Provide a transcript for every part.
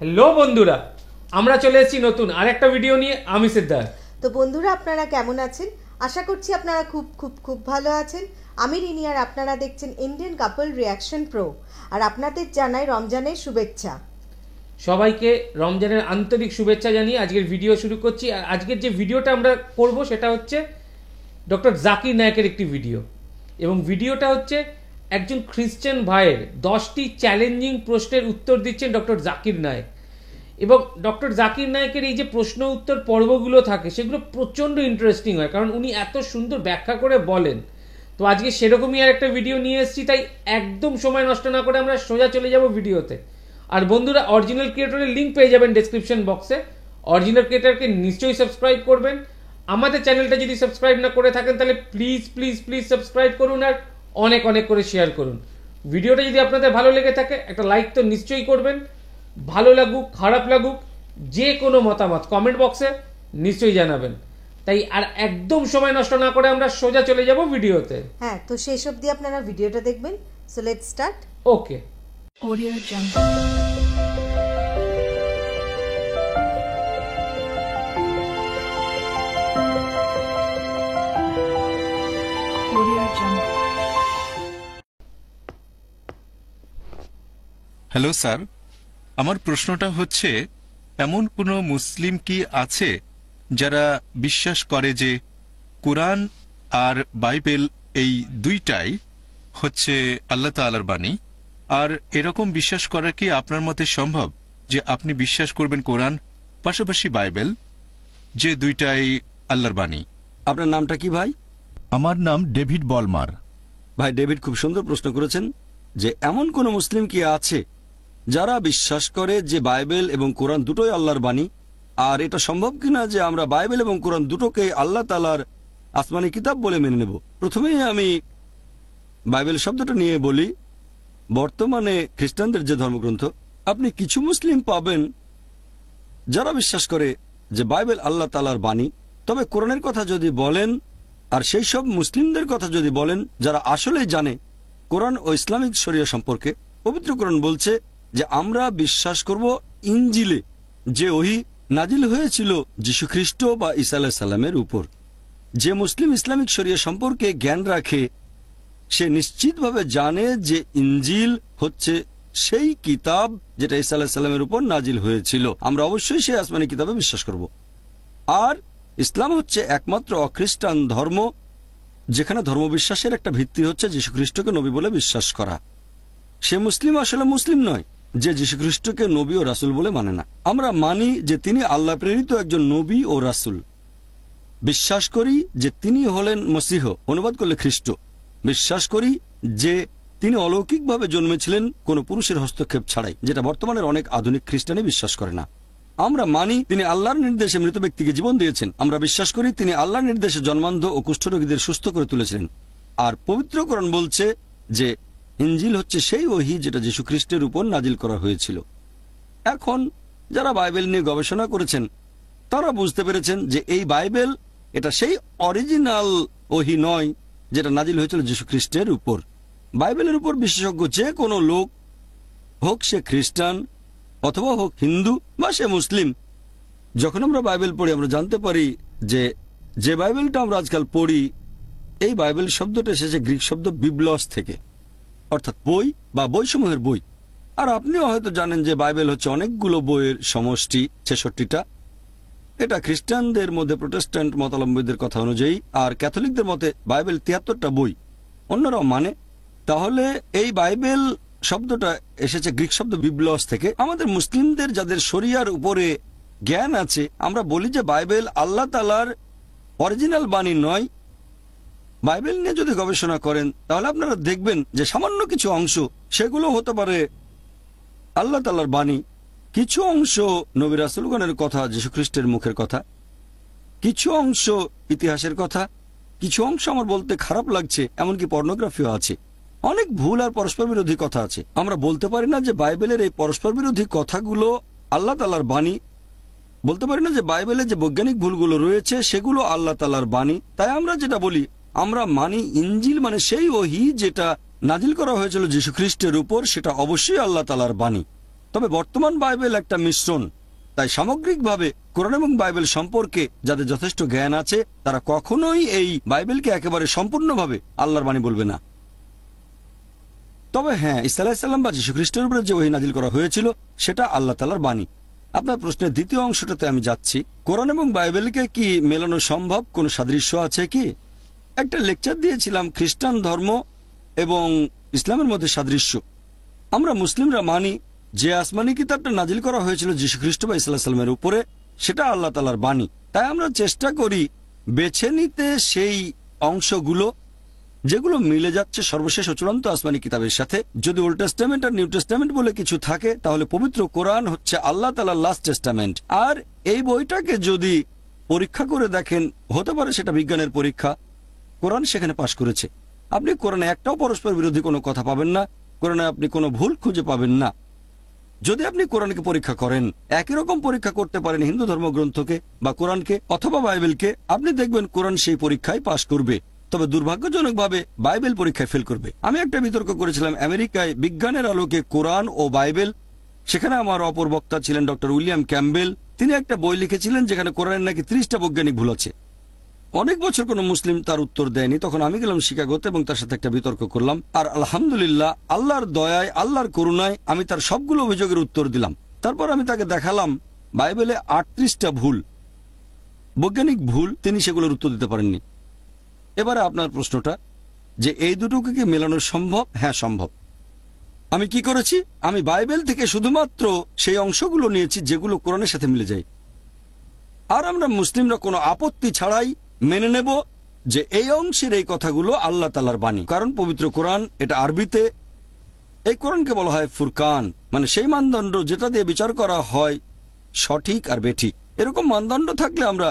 Hello বন্ধুরা, আমরা চলে এসেছি নতুন আরেকটা ভিডিও নিয়ে। আমি সিদ্ধার্থ। তো বন্ধুরা, আপনারা কেমন আছেন? আশা করছি আপনারা খুব খুব খুব ভালো আছেন। আমি রিনি, আর আপনারা দেখছেন ইন্ডিয়ান কাপল রিয়াকশন প্রো। আর আপনাদের জানাই রমজানের শুভেচ্ছা। সবাইকে রমজানের আন্তরিক শুভেচ্ছা জানিয়ে আজকের ভিডিও শুরু করছি। আর আজকের যে ভিডিওটা আমরা করব সেটা হচ্ছে ডক্টর জাকির নায়েকের একটি ভিডিও, এবং ভিডিওটা হচ্ছে একজন খ্রিশ্চান ভাইয়ের 10টি চ্যালেঞ্জিং প্রশ্নের উত্তর দিচ্ছেন ডক্টর জাকির নায়েক। এবং ডক্টর জাকির নায়েকের এই যে প্রশ্ন উত্তর পর্বগুলো থাকে সেগুলো প্রচণ্ড ইন্টারেস্টিং হয়, কারণ উনি এত সুন্দর ব্যাখ্যা করে বলেন। তো আজকে সেরকমই আর একটা ভিডিও নিয়ে এসেছি, তাই একদম সময় নষ্ট না করে আমরা সোজা চলে যাব ভিডিওতে। আর বন্ধুরা, অরিজিনাল ক্রিয়েটরের লিঙ্ক পেয়ে যাবেন ডেসক্রিপশন বক্সে। অরিজিনাল ক্রিয়েটরকে নিশ্চয়ই সাবস্ক্রাইব করবেন। আমাদের চ্যানেলটা যদি সাবস্ক্রাইব না করে থাকেন তাহলে প্লিজ প্লিজ প্লিজ সাবস্ক্রাইব করুন, আর অনেক অনেক করে শেয়ার করুন। ভিডিওটা যদি আপনাদের ভালো লেগে থাকে একটা লাইক তো নিশ্চয়ই করবেন। ভালো লাগুক খারাপ লাগুক, যে কোনো মতামত কমেন্ট বক্সে নিশ্চয়ই জানাবেন। তাই আর একদম সময় নষ্ট না করে আমরা সোজা চলে যাব ভিডিওতে। হ্যাঁ, তো শেষ অবধি আপনারা ভিডিওটা দেখবেন। So let's start. Okay. Audio Jungle. Audio Jungle. Hello sir, আমার প্রশ্নটা হচ্ছে, এমন কোনো মুসলিম কি আছে যারা বিশ্বাস করে যে কোরআন আর বাইবেল এই দুইটাই হচ্ছে আল্লাহ তাআলার বাণী? আর এরকম বিশ্বাস করা কি আপনার মতে সম্ভব যে আপনি বিশ্বাস করবেন কোরআন পাশাপাশি বাইবেল, যে দুইটাই আল্লাহর বাণী? আপনার নামটা কি ভাই? আমার নাম ডেভিড বলমার। ভাই ডেভিড, খুব সুন্দর প্রশ্ন করেছেন যে এমন কোন মুসলিম কি আছে যারা বিশ্বাস করে যে বাইবেল এবং কোরআন দুটোই আল্লাহর বাণী। আর এটা সম্ভব কিনা যে আমরা বাইবেল এবং কোরআন দুটোকে আল্লাহ তাআলার আসমানি কিতাব বলে মেনে নেব। প্রথমেই আমি বাইবেল শব্দটা নিয়ে বলি। বর্তমানে খ্রিস্টানদের যে ধর্মগ্রন্থ, আপনি কিছু মুসলিম পাবেন যারা বিশ্বাস করে যে বাইবেল আল্লাহ তাআলার বাণী। তবে কোরআনের কথা যদি বলেন, আর সেই সব মুসলিমদের কথা যদি বলেন যারা আসলেই জানে কোরআন ও ইসলামিক শরিয়া সম্পর্কে, পবিত্র কোরআন বলছে যে আমরা বিশ্বাস করব ইনজিলে, যে ওহী নাজিল হয়েছিল যীশু খ্রিস্ট বা ঈসা আলাইহিস সালামের উপর। যে মুসলিম ইসলামিক শরিয়া সম্পর্কে জ্ঞান রাখে সে নিশ্চিতভাবে জানে যে ইনজিল হচ্ছে সেই কিতাব যেটা ঈসা আলাইহিস সালামের উপর নাজিল হয়েছিল। আমরা অবশ্যই সেই আসমানি কিতাবে বিশ্বাস করব। আর ইসলাম হচ্ছে একমাত্র অখ্রিস্টান ধর্ম যেখানে ধর্মবিশ্বাসের একটা ভিত্তি হচ্ছে যীশু খ্রিস্টকে নবী বলে বিশ্বাস করা। সে মুসলিম আসলে মুসলিম নয় যে যীশু খ্রিস্টকে নবী ও রাসূল বলে মানে না। আমরা মানি যে তিনি আল্লাহ প্রেরিত একজন নবী ও রাসূল। বিশ্বাস করি যে তিনি হলেন মসীহ, অনুবাদ করলে খ্রিস্ট। বিশ্বাস করি যে তিনি অলৌকিকভাবে জন্মেছিলেন কোনো পুরুষের হস্তক্ষেপ ছাড়াই, যেটা বর্তমানের অনেক আধুনিক খ্রিস্টানই বিশ্বাস করে না। আমরা মানি তিনি আল্লাহর নির্দেশে মৃত ব্যক্তিকে জীবন দিয়েছেন। আমরা বিশ্বাস করি তিনি আল্লাহর নির্দেশে জন্মান্ধ ও কুষ্ঠরোগীদের সুস্থ করে তুলেছিলেন। আর পবিত্র কোরআন বলছে যে ইনজিল হচ্ছে সেই ওহী যেটা যীশু খ্রিস্টের উপর নাজিল করা হয়েছিল। এখন যারা বাইবেল নিয়ে গবেষণা করেছেন তারা বুঝতে পেরেছেন যে এই বাইবেল এটা সেই অরিজিনাল ওহী নয় যেটা নাজিল হয়েছিল যীশু খ্রিস্টের উপর। বাইবেলের উপর বিশেষজ্ঞ যে কোনো লোক, হোক সে খ্রিস্টান অথবা হোক হিন্দু বা সে মুসলিম, যখন আমরা বাইবেল পড়ি আমরা জানতে পারি যে যে বাইবেলটা আমরা আজকাল পড়ি, এই বাইবেল শব্দটা এসেছে গ্রিক শব্দ বিবলস থেকে, অর্থাৎ বই বা বইসমূহের বই। আর আপনিও হয়তো জানেন যে বাইবেল হচ্ছে অনেকগুলো বইয়ের সমষ্টি, 66টা। এটা খ্রিস্টানদের মধ্যে প্রোটেস্ট্যান্ট মতাবলম্বীদের কথা অনুযায়ী, আর ক্যাথলিকদের মতে বাইবেল 73টা বই অন্যরাও মানে। তাহলে এই বাইবেল শব্দটা এসেছে গ্রিক শব্দ বিবলস থেকে। আমাদের মুসলিমদের যাদের শরিয়ার উপরে জ্ঞান আছে, আমরা বলি যে বাইবেল আল্লাহ তাআলার অরিজিনাল বাণী নয়। বাইবেল নিয়ে যদি গবেষণা করেন তাহলে আপনারা দেখবেন যে সামান্য কিছু অংশ সেগুলো হতে পারে আল্লাহ তাআলার বাণী, কিছু অংশ নবী রাসূলগণের কথা, যীশু খ্রিস্টের মুখের কথা, কিছু অংশ ইতিহাসের কথা, কিছু অংশ আমার বলতে খারাপ লাগছে এমনকি পর্নোগ্রাফিও আছে। অনেক ভুল আর পরস্পর বিরোধী কথা আছে। আমরা বলতে পারি না যে বাইবেলের এই পরস্পর বিরোধী কথাগুলো আল্লাহ তাআলার বাণী। বলতে পারি না যে বাইবেলে যে বৈজ্ঞানিক ভুলগুলো রয়েছে সেগুলো আল্লাহ তাআলার বাণী। তাই আমরা যেটা বলি, আমরা মানি ইনজিল মানে সেই ওহী যেটা নাজিল করা হয়েছিল যীশু খ্রিস্টের উপর, সেটা অবশ্যই আল্লাহ তাআলার বাণী। তবে বর্তমান বাইবেল একটা মিশ্রণ। তাই সামগ্রিকভাবে কোরআন এবং বাইবেল সম্পর্কে যাদের যথেষ্ট জ্ঞান আছে তারা কখনোই এই বাইবেলকে একেবারে সম্পূর্ণভাবে আল্লাহর বাণী বলবে না। তবে হ্যাঁ, ঈসা আলাইহিস সালাম বা যীশু খ্রিস্টের উপরে যে ওহী নাজিল করা হয়েছিল সেটা আল্লাহ তাআলার বাণী। আপনার প্রশ্নের দ্বিতীয় অংশটাতে আমি যাচ্ছি, কোরআন এবং বাইবেলকে কি মেলানো সম্ভব? কোন সাদৃশ্য আছে কি? একটা লেকচার দিয়েছিলাম খ্রিস্টান ধর্ম এবং ইসলামের মধ্যে সাদৃশ্য। আমরা মুসলিমরা মানি যে আসমানি কিতাবটা নাজিল করা হয়েছিল যীশু খ্রিস্ট বা ঈসা আলাইহিস সালামের উপরে, সেটা আল্লাহ তাআলার বাণী। তাই আমরা চেষ্টা করি বেছে নিতে সেই অংশগুলো যেগুলো মিলে যাচ্ছে সর্বশেষ ও চূড়ান্ত আসমানি কিতাবের সাথে। যদি ওল্ড টেস্টামেন্ট আর নিউ টেস্টামেন্ট বলে কিছু থাকে তাহলে পবিত্র কোরআন হচ্ছে আল্লাহ তাআলার লাস্ট টেস্টামেন্ট। আর এই বইটাকে যদি পরীক্ষা করে দেখেন, হতে পারে সেটা বিজ্ঞানের পরীক্ষা, কোরআন সেখানে পাশ করেছে। আপনি কোরআনে একটাও পরস্পর বিরোধী কোনো কথা পাবেন না, কোরআনে আপনি কোনো ভুল খুঁজে পাবেন না। যদি আপনি কোরআনকে পরীক্ষা করেন, একই রকম পরীক্ষা করতে পারেন হিন্দু ধর্মগ্রন্থকে বা কোরআনকে অথবা বাইবেলকে, আপনি দেখবেন কোরআন সেই পরীক্ষায় পাশ করবে। তবে দুর্ভাগ্যজনকভাবে বাইবেল পরীক্ষায় ফেল করবে। আমি একটা বিতর্ক করেছিলাম আমেরিকায় বিজ্ঞানের আলোকে কোরআন ও বাইবেল। সেখানে আমার অপর বক্তা ছিলেন ডক্টর উইলিয়াম ক্যাম্বেল। তিনি একটা বই লিখেছিলেন যেখানে কোরআনের নাকি 30টা বৈজ্ঞানিক ভুল আছে। অনেক বছর কোনো মুসলিম তার উত্তর দেয়নি। তখন আমি গেলাম শিকাগোতে এবং তার সাথে একটা বিতর্ক করলাম। আর আলহামদুলিল্লাহ, আল্লাহর দয়ায়, আল্লাহর করুণায় আমি তার সবগুলো অভিযোগের উত্তর দিলাম। তারপর আমি তাকে দেখালাম বাইবেলে 38টা ভুল, বৈজ্ঞানিক ভুল, তিনি সেগুলোর উত্তর দিতে পারেননি। এবারে আপনার প্রশ্নটা যে এই দুটোকে কি মেলানো সম্ভব? হ্যাঁ, সম্ভব। আমি কি করেছি? আমি বাইবেল থেকে শুধুমাত্র সেই অংশগুলো নিয়েছি যেগুলো কোরআনের সাথে মিলে যায়। আর আমরা মুসলিমরা কোনো আপত্তি ছাড়াই মেনে নেব যে এই অংশের এই কথাগুলো আল্লাহ তাআলার বাণী। কারণ পবিত্র কোরআন, এটা আরবিতে। এই কোরআনকে বলা হয় ফুরকান, মানে সেই মানদণ্ড যেটা দিয়ে বিচার করা হয় সঠিক আর বেঠিক। এরকম মানদণ্ড থাকলে আমরা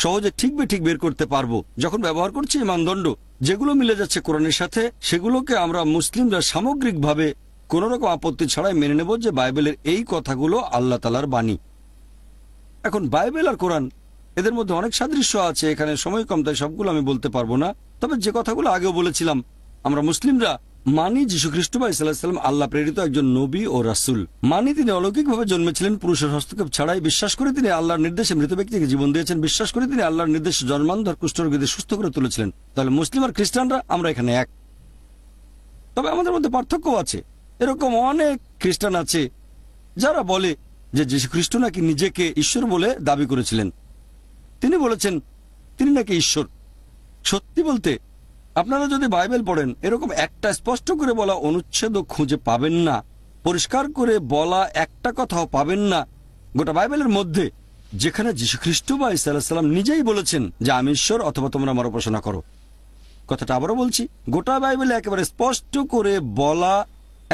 সহজে ঠিক বেঠিক বের করতে পারবো। যখন ব্যবহার করছি এই মানদণ্ড, যেগুলো মিলে যাচ্ছে কোরআনের সাথে, সেগুলোকে আমরা মুসলিমরা সামগ্রিকভাবে কোন রকম আপত্তি ছাড়াই মেনে নেব যে বাইবেলের এই কথাগুলো আল্লাহ তাআলার বাণী। এখন বাইবেল আর কোরআন, এদের মধ্যে অনেক সাদৃশ্য আছে। এখানে সময় কম, তাই সবগুলো আমি বলতে পারবো না। তবে যে কথাগুলো আগেও বলেছিলাম, আমরা মুসলিমরা মানি যীশু খ্রিস্ট বা ঈসা আলাইহিস সালাম আল্লাহ প্রেরিত একজন নবী ও রাসূল। মানি তিনি অলৌকিকভাবে জন্মেছিলেন পুরুষের হস্তক্ষেপ ছাড়াই। বিশ্বাস করে তিনি আল্লাহর নির্দেশে মৃত ব্যক্তিকে জীবন দিয়েছেন। বিশ্বাস করে তিনি আল্লাহর নির্দেশে জন্মান্ধ কুষ্ঠরোগীদের সুস্থ করে তুলেছিলেন। তাহলে মুসলিম আর খ্রিস্টানরা আমরা এখানে এক। তবে আমাদের মধ্যে পার্থক্য আছে। এরকম অনেক খ্রিস্টান আছে যারা বলে যে যীশু খ্রিস্ট নাকি নিজেকে ঈশ্বর বলে দাবি করেছিলেন। তিনি বলেছেন তিনি নাকি ঈশ্বর। সত্যি বলতে, আপনারা যদি বাইবেল পড়েন, এরকম একটা স্পষ্ট করে বলা অনুচ্ছেদও খুঁজে পাবেন না, পরিষ্কার করে বলা একটা কথাও পাবেন না গোটা বাইবেলের মধ্যে যেখানে যীশু খ্রিস্ট বা ঈসা আলাইহিস সালাম নিজেই বলেছেন যে আমি ঈশ্বর অথবা তোমরা আমার উপাসনা করো। কথাটা আবারও বলছি, গোটা বাইবেলে একেবারে স্পষ্ট করে বলা,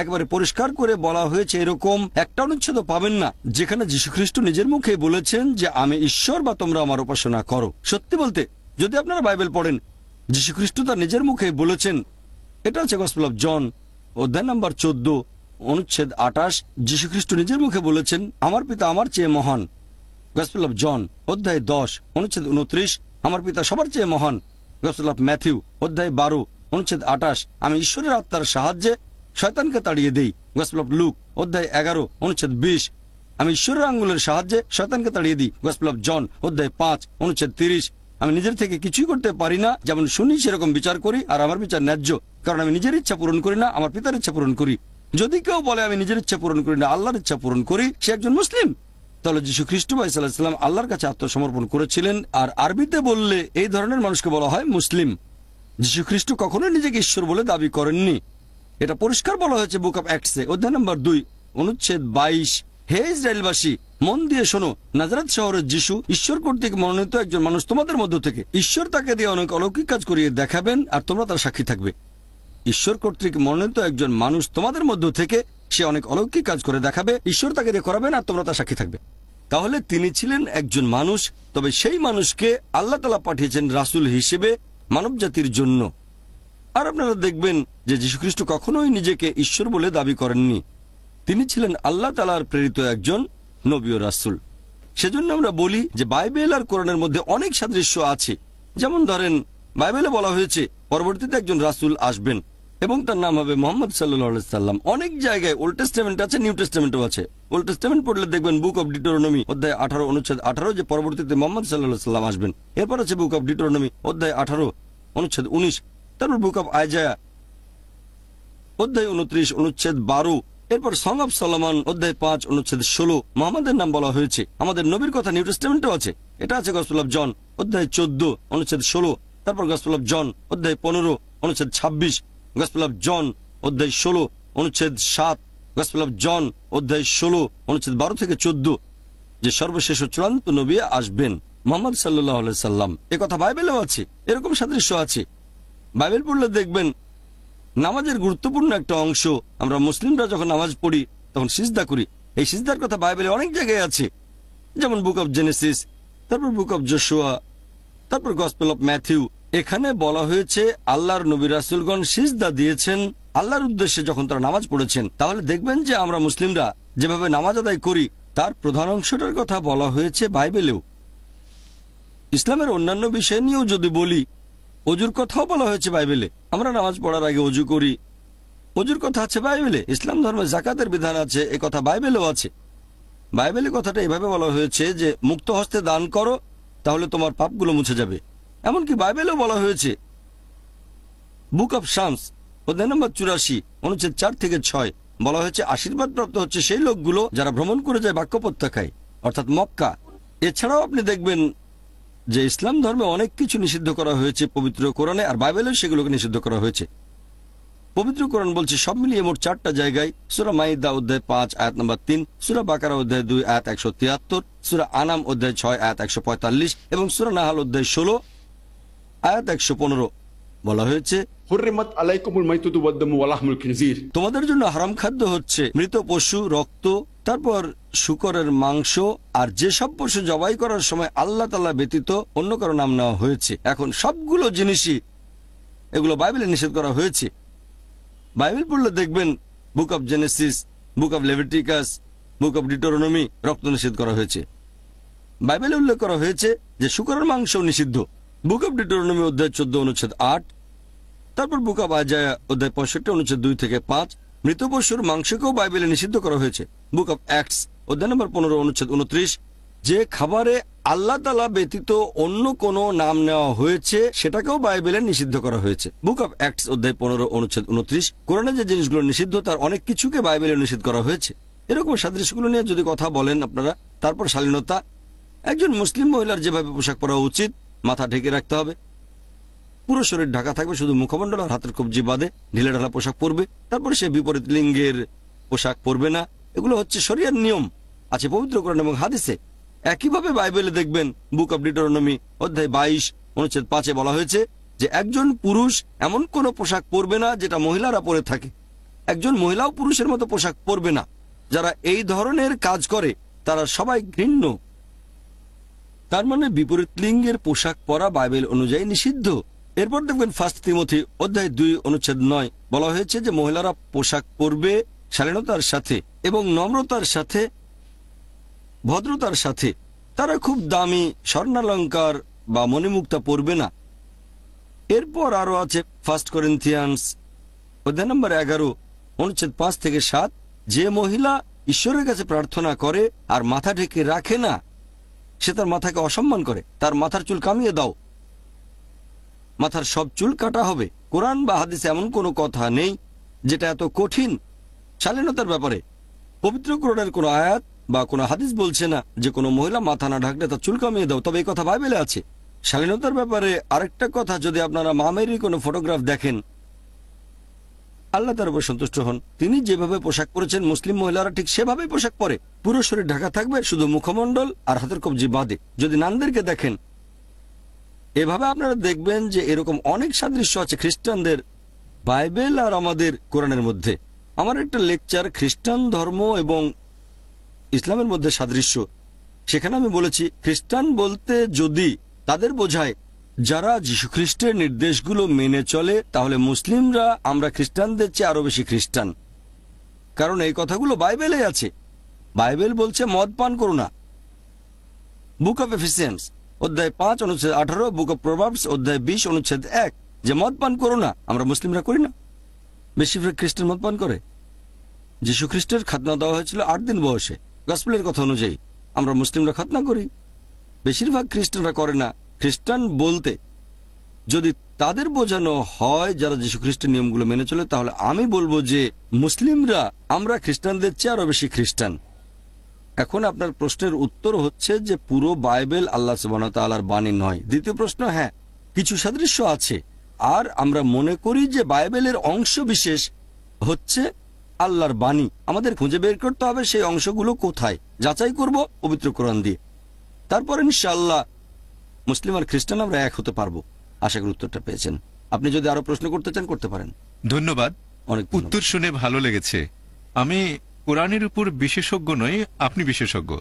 একেবারে পরিষ্কার করে বলা হয়েছে এরকম একটা অনুচ্ছেদ পাবেন না যেখানে যীশু খ্রিস্ট নিজের মুখে বলেছেন যে আমি ঈশ্বর বা তোমরা আমার উপাসনা করো। সত্যি বলতে, যদি আপনারা বাইবেল পড়েন, যীশু খ্রিস্ট তার নিজের মুখে বলেছেন। এটা হচ্ছে গসপেল অফ জন অধ্যায় নম্বর 14 অনুচ্ছেদ 28। যীশু খ্রিস্ট নিজের মুখে বলেছেন আমার পিতা আমার চেয়ে মহান। গসপেল অফ জন অধ্যায় 10 অনুচ্ছেদ 29, আমার পিতা সবার চেয়ে মহান। গসপেল অফ ম্যাথিউ অধ্যায় 12 অনুচ্ছেদ 28, আমি ঈশ্বরের আত্মার সাহায্যে শয়তানকে তাড়িয়ে দেই। গসপেল অফ লুক অধ্যায় 11 অনুচ্ছেদ 20, আমি ঈশ্বরের আঙ্গুলের সাহায্যে শয়তানকে তাড়িয়ে দিই। গসপেল অফ জন অধ্যায় 5 অনুচ্ছেদ 30, আমি নিজের থেকে কিছুই করতে পারি না, যেমন শুনি সেরকম বিচার করি, আর আমার বিচার ন্যায্য, কারণ আমি নিজের ইচ্ছা পূরণ করি না, আমার পিতার ইচ্ছা পূরণ করি। যদি কেউ বলে আমি নিজের ইচ্ছা পূরণ করি না, আল্লাহর ইচ্ছা পূরণ করি, সে একজন মুসলিম। তাহলে যীশু খ্রিস্ট বা ঈসা আলাইহিস সালাম আল্লাহর কাছে আত্মসমর্পণ করেছিলেন। আর আরবিতে বললে এই ধরনের মানুষকে বলা হয় মুসলিম। যীশু খ্রিস্ট কখনোই নিজেকে ঈশ্বর বলে দাবি করেননি। এটা পরিষ্কার বলা হয়েছে বুক অফ অ্যাক্টসে অধ্যায় নম্বর 2 অনুচ্ছেদ 22, হে ইসরায়েলবাসী, মন দিয়ে শোনো, নাজারেত শহরের যিশু ঈশ্বর কর্তৃক মনোনীত একজন মানুষ তোমাদের মধ্য থেকে। ঈশ্বর তাকে দিয়ে অনেক অলৌকিক কাজ করিয়ে দেখাবেন আর তোমরা তার সাক্ষী থাকবে। ঈশ্বর কর্তৃক মনোনীত একজন মানুষ তোমাদের মধ্য থেকে, সে অনেক অলৌকিক কাজ করে দেখাবে, ঈশ্বর তাকে দিয়ে করাবেন আর তোমরা তার সাক্ষী থাকবে। তাহলে তিনি ছিলেন একজন মানুষ, তবে সেই মানুষকে আল্লাহ তাআলা পাঠিয়েছেন রাসূল হিসেবে মানব জাতির জন্য। আর আপনারা দেখবেন যে যীশু খ্রিস্ট কখনোই নিজেকে ঈশ্বর বলে দাবি করেননি। তিনি ছিলেন আল্লাহ তাআলার প্রেরিত একজন নবী ও রাসূল। সেজন্য আমরা বলি যে বাইবেল আর কোরআনের মধ্যে অনেক সাদৃশ্য আছে। যেমন ধরেন, বাইবেলে বলা হয়েছে পরবর্তীতে একজন রাসূল আসবেন, এবং তার নাম হবে মোহাম্মদ সাল্লাল্লাহু আলাইহি সাল্লাম। অনেক জায়গায় ওল্ড টেস্টামেন্ট আছে, নিউ টেস্টামেন্টও আছে। ওল্ড টেস্টামেন্ট পড়লে দেখবেন বুক অফ ডিউটেরোনমি অধ্যায় 18 অনুচ্ছেদ 18, যে পরবর্তীতে মোহাম্মদ সাল্লাল্লাহু আলাইহি সাল্লাম আসবেন। এরপর আছে বুক অফ ডিউটেরোনমি অধ্যায় 18 অনুচ্ছেদ 19। তারপর বুক অফ আইজায়া অধ্যায় 29 অনুচ্ছেদ 12। এরপর সং অফ সলোমন অধ্যায় 5 অনুচ্ছেদ 16। মোহাম্মদের নাম বলা হয়েছে। আমাদের নবীর কথা নিউ টেস্টামেন্টও আছে। এটা আছে গসপেল অফ জন অধ্যায় 14 অনুচ্ছেদ 16। তারপর গসপেল অফ জন অধ্যায় 15 অনুচ্ছেদ 26। গসপেল অফ জন অধ্যায় 16 অনুচ্ছেদ 7। গসপেল অফ জন অধ্যায় 16 অনুচ্ছেদ 12 থেকে 14, যে সর্বশেষ ও চূড়ান্ত নবী আসবেন মোহাম্মদ সাল্লাল্লাহু আলাইহি সাল্লাম। এ কথা বাইবেলেও আছে। এরকম সাদৃশ্য আছে। বাইবেল পড়লে দেখবেন নামাজের গুরুত্বপূর্ণ একটা অংশ, আমরা মুসলিমরা যখন নামাজ পড়ি তখন সিজদা করি। এই সিজদার কথা বাইবেলে অনেক জায়গায় আছে, যেমন বুক অফ জেনেসিস, তারপর বুক অফ জোশুয়া, তারপর গসপেল অফ ম্যাথিউ। এখানে বলা হয়েছে আল্লাহর নবী রাসূলগণ সিজদা দিয়েছেন আল্লাহর উদ্দেশ্যে যখন তারা নামাজ পড়েছেন। তাহলে দেখবেন যে আমরা মুসলিমরা যেভাবে নামাজ আদায় করি তার প্রধান অংশটার কথা বলা হয়েছে বাইবেলেও। ইসলামের অন্যান্য বিষয় নিয়েও যদি বলি, অজুর কথাও বলা হয়েছে বাইবেলে। আমরা নামাজ পড়ার আগে অজু করি, অজুর কথা আছে বাইবেলে। ইসলাম ধর্মে যাকাতের বিধান আছে, এ কথা বাইবেলেও আছে। বাইবেলে কথাটা এভাবে বলা হয়েছে যে মুক্ত হস্তে দান করো, তাহলে তোমার পাপগুলো মুছে যাবে। এমনকি বাইবেলেও বলা হয়েছে বুক অফ শামস অধ্যায় নম্বর 84 অনুচ্ছেদ 4 থেকে 6 বলা হয়েছে আশীর্বাদ প্রাপ্ত হচ্ছে সেই লোকগুলো যারা ভ্রমণ করে যায় বাক্য উপত্যকায়, অর্থাৎ মক্কা। এছাড়াও আপনি দেখবেন যে ইসলাম ধর্মে অনেক কিছু নিষিদ্ধ করা হয়েছে পবিত্র কোরআনে, আর বাইবেলেও সেগুলোকে নিষিদ্ধ করা হয়েছে। পবিত্র কোরআন বলছে সব মিলিয়ে মোট 4টা জায়গায়, সূরা মাইদা অধ্যায় 5 আয়াত নম্বর 3, সূরা বাকারা অধ্যায় 2 আয়াত 173, সূরা আনাম অধ্যায় 6 আয়াত 145 এবং সূরা নাহাল অধ্যায় 16 আয়াত 115 বলা হয়েছে হুররিমাত আলাইকুমুল মাইতাতু ওয়াদ-দামু ওয়া লাহমুল খিনজির। তোমাদের জন্য হারাম খাদ্য হচ্ছে মৃত পশু, রক্ত, তারপর শূকরের মাংস, আর যেসব পশু জবাই করার সময় আল্লাহ তাআলা ব্যতীত অন্য কারো নাম নেওয়া হয়েছে। এখন সবগুলো জিনিসই এগুলো বাইবেলে নিষেধ করা হয়েছে। বাইবেল পড়লে দেখবেন book of Genesis, book of Leviticus, book of Deuteronomy রক্ত নিষেধ করা হয়েছে। বাইবেলে উল্লেখ করা হয়েছে যে শূকরের মাংস নিষিদ্ধ, বুক অফ ডিউটেরোনমি অধ্যায় 14 অনুচ্ছেদ 8। তারপর বুক অফ আইজায়া অধ্যায় 65 অনুচ্ছেদ 2 থেকে 5। মৃত পশুর মাংসকেও বাইবেলে নিষিদ্ধ করা হয়েছে, বুক অফ অ্যাক্টস অধ্যায় নম্বর 15 অনুচ্ছেদ 29। যে খাবারে আল্লাহ তাআলা ব্যতীত অন্য কোনো নাম নেওয়া হয়েছে সেটাকেও বাইবেলে নিষিদ্ধ করা হয়েছে, বুক অফ অ্যাক্টস অধ্যায় 15 অনুচ্ছেদ 29। কোরআনে যে জিনিসগুলো নিষিদ্ধ তার অনেক কিছুকে বাইবেলে নিষিদ্ধ করা হয়েছে। এরকম সাদৃশ্যগুলো নিয়ে যদি কথা বলেন আপনারা। তারপর শালীনতা, একজন মুসলিম মহিলার যেভাবে পোশাক পরা উচিত, মাথা ঢেকে রাখতে হবে, পুরো শরীর ঢাকা থাকবে, শুধু মুখমণ্ডল আর হাতের কবজি বাদে ঢিলে ঢালা পোশাক পরবে। তারপরে সে বিপরীত লিঙ্গের পোশাক পরবে না। এগুলো হচ্ছে শরিয়ার নিয়ম, আছে পবিত্র কোরআন এবং হাদিসে। একইভাবে বাইবেলে দেখবেন বুক অফ ডিউটেরোনমি অধ্যায় 22 অনুচ্ছেদ 5 বলা হয়েছে যে একজন পুরুষ এমন কোনো পোশাক পরবে না যেটা মহিলারা পরে থাকে। একজন মহিলাও পুরুষের মতো পোশাক পরবে না। যারা এই ধরনের কাজ করে তারা সবাই ঘৃণ্য। তার মানে বিপরীত লিঙ্গের পোশাক পরা বাইবেল অনুযায়ী নিষিদ্ধ। এরপর দেখবেন ফার্স্ট তিমোথী অধ্যায় 2 অনুচ্ছেদ 9 বলা হয়েছে যে মহিলারা পোশাক পরবে শালীনতার সাথে এবং নম্রতার সাথে, ভদ্রতার সাথে। তারা খুব দামি স্বর্ণালঙ্কার বা মণিমুক্তা পরবে না। এরপর আরো আছে ফার্স্ট করিন্থিয়ান্স অধ্যায় নম্বর 11 অনুচ্ছেদ 5 থেকে 7। যে মহিলা ঈশ্বরের কাছে প্রার্থনা করে আর মাথা ঢেকে রাখে না, সে তার মাথাকে অসম্মান করে। তার মাথার চুল কামিয়ে দাও, মাথার সব চুল কাটা হবে। কোরআন বা হাদিসে এমন কোনো কথা নেই যেটা এত কঠিন শালীনতার ব্যাপারে। পবিত্র কোরআনের কোনো আয়াত বা কোনো হাদিস বলছে না যে কোনো মহিলা মাথা না ঢাকলে তার চুল কামিয়ে দাও, তবে এই কথা বাইবেলে আছে। শালীনতার ব্যাপারে আরেকটা কথা, যদি আপনারা মামেরই কোনো ফটোগ্রাফ দেখেন, আল্লাহ তার উপর সন্তুষ্ট হন। তিনি যেভাবে পোশাক পরেছেন মুসলিম মহিলারা ঠিক সেভাবেই পোশাক পরে, পুরো শরীর ঢাকা থাকবে, শুধু মুখমণ্ডল আর হাতের কবজি বাদে। যদি নানদেরকে দেখেন এভাবে আপনারা দেখবেন যে এরকম অনেক সাদৃশ্য আছে খ্রিস্টানদের বাইবেল আর আমাদের কোরআনের মধ্যে। আমার একটা লেকচার খ্রিস্টান ধর্ম এবং ইসলামের মধ্যে সাদৃশ্য, সেখানে আমি বলেছি খ্রিস্টান বলতে যদি তাদের বোঝায় যারা যীশুখ্রিস্টের নির্দেশগুলো মেনে চলে, তাহলে মুসলিমরা আমরা খ্রিস্টানদের চেয়ে আরো বেশি খ্রিস্টান। কারণ এই কথাগুলো বাইবেলে আছে। বাইবেল বলছে মদ পান করো না, বুক অফ এফিসিয়েন্স অধ্যায় 5 অনুচ্ছেদ 18, বুক অফ প্রভার্বস অধ্যায় 20 অনুচ্ছেদ 1, যে মদ পান করো না। আমরা মুসলিমরা করি না। বেশিরভাগ খ্রিস্টান মদ পান করে। যীশু খ্রিস্টের খাতনা দেওয়া হয়েছিল 8 দিন বয়সে। গসপেলের কথা অনুযায়ী আমরা মুসলিমরা খাতনা করি, বেশিরভাগ খ্রিস্টানরা করে না। খ্রিস্টান বলতে যদি তাদের বোঝানো হয় যারা যীশু খ্রিস্টের নিয়মগুলো মেনে চলে, তাহলে আমি বলবো যে মুসলিমরা আমরা খ্রিস্টানদের চেয়ে আরো বেশি খ্রিস্টান। এখন আপনার প্রশ্নের উত্তর হচ্ছে যে পুরো বাইবেল আল্লাহ সুবহানাহু ওয়া তাআলার বাণী নয়। দ্বিতীয় প্রশ্ন, হ্যাঁ কিছু সাদৃশ্য আছে, আর আমরা মনে করি যে বাইবেলের অংশ বিশেষ হচ্ছে আল্লাহর বাণী। আমাদের খুঁজে বের করতে হবে সেই অংশগুলো কোথায়, যাচাই করব পবিত্র কোরআন দিয়ে। তারপর ইনশাআল্লাহ মুসলিম আর খ্রিস্টান আমরা এক হতে পারবো। আশা করি উত্তরটা পেয়েছেন। আপনি যদি আরো প্রশ্ন করতে চান করতে পারেন। ধন্যবাদ। অনেক উত্তর শুনে ভালো লেগেছে। আমি কোরআনের উপর বিশেষজ্ঞ নই, আপনি বিশেষজ্ঞ।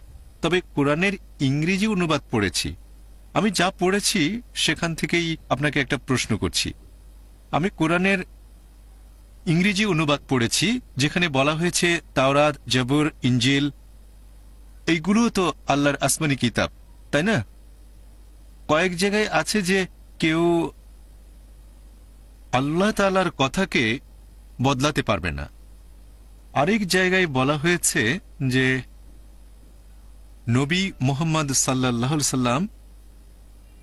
তবে কোরআনের ইংরেজি অনুবাদ পড়েছি। আমি যা পড়েছি সেখান থেকেই আপনাকে একটা প্রশ্ন করছি। আমি কোরআনের ইংরেজি অনুবাদ পড়েছি, যেখানে বলা হয়েছে তাওরাত, জবুর, ইনজিল এইগুলো তো আল্লাহর আসমানি কিতাব, তাই না? কয়েক জায়গায় আছে যে কেউ আল্লাহ তাআলার কথাকে বদলাতে পারবে না। আরেক জায়গায় বলা হয়েছে যে নবী মুহাম্মদ সাল্লাল্লাহু আলাইহি সাল্লাম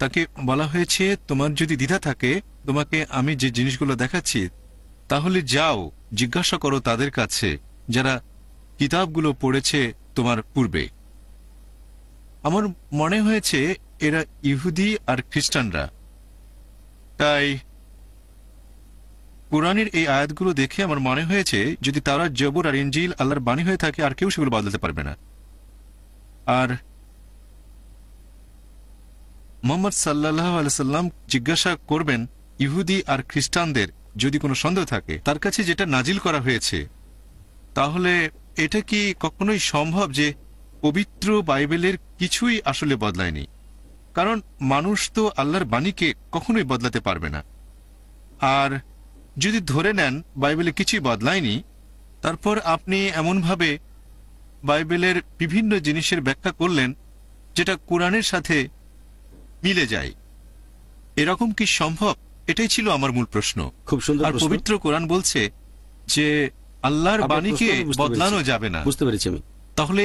তাকে বলা হয়েছে তোমার যদি দ্বিধা থাকে, তোমাকে আমি যে জিনিসগুলো দেখাচ্ছি তাহলে যাও জিজ্ঞাসা করো তাদের কাছে যারা কিতাবগুলো পড়েছে তোমার পূর্বে। আমার মনে হয়েছে এরা ইহুদি আর খ্রিস্টানরা। তাই কোরআনের এই আয়াতগুলো দেখে আমার মনে হয়েছে যদি তারা জবুর আর ইনজিল আল্লাহর বাণী হয়ে থাকে, আর কেউ সেগুলো বদলাতে পারবে না। আর মুহাম্মদ সাল্লাল্লাহু আলাইহি সাল্লাম জিজ্ঞাসা করবেন ইহুদি আর খ্রিস্টানদের যদি কোনো সন্দেহ থাকে তার কাছে যেটা নাজিল করা হয়েছে, তাহলে এটা কি কখনোই সম্ভব যে পবিত্র বাইবেলের কিছুই আসলে বদলায়নি? কারণ মানুষ তো আল্লাহর বাণীকে কখনোই বদলাতে পারবে না। আর যদি ধরে নেন বাইবেলে কিছুই বদলায়নি, তারপর আপনি এমনভাবে বাইবেলের বিভিন্ন জিনিসের ব্যাখ্যা করলেন যেটা কোরআনের সাথে মিলে যায়, এরকম কি সম্ভব? এটাই ছিল আমার মূল প্রশ্ন। খুব সুন্দর আর প্রশ্ন। পবিত্র কোরআন বলছে যে আল্লাহর আপনার বাণীকে প্রশ্ন আমি বুঝতে বদলানো পেরেছি। যাবে না। বুঝতে পেরেছি আমি। তাহলে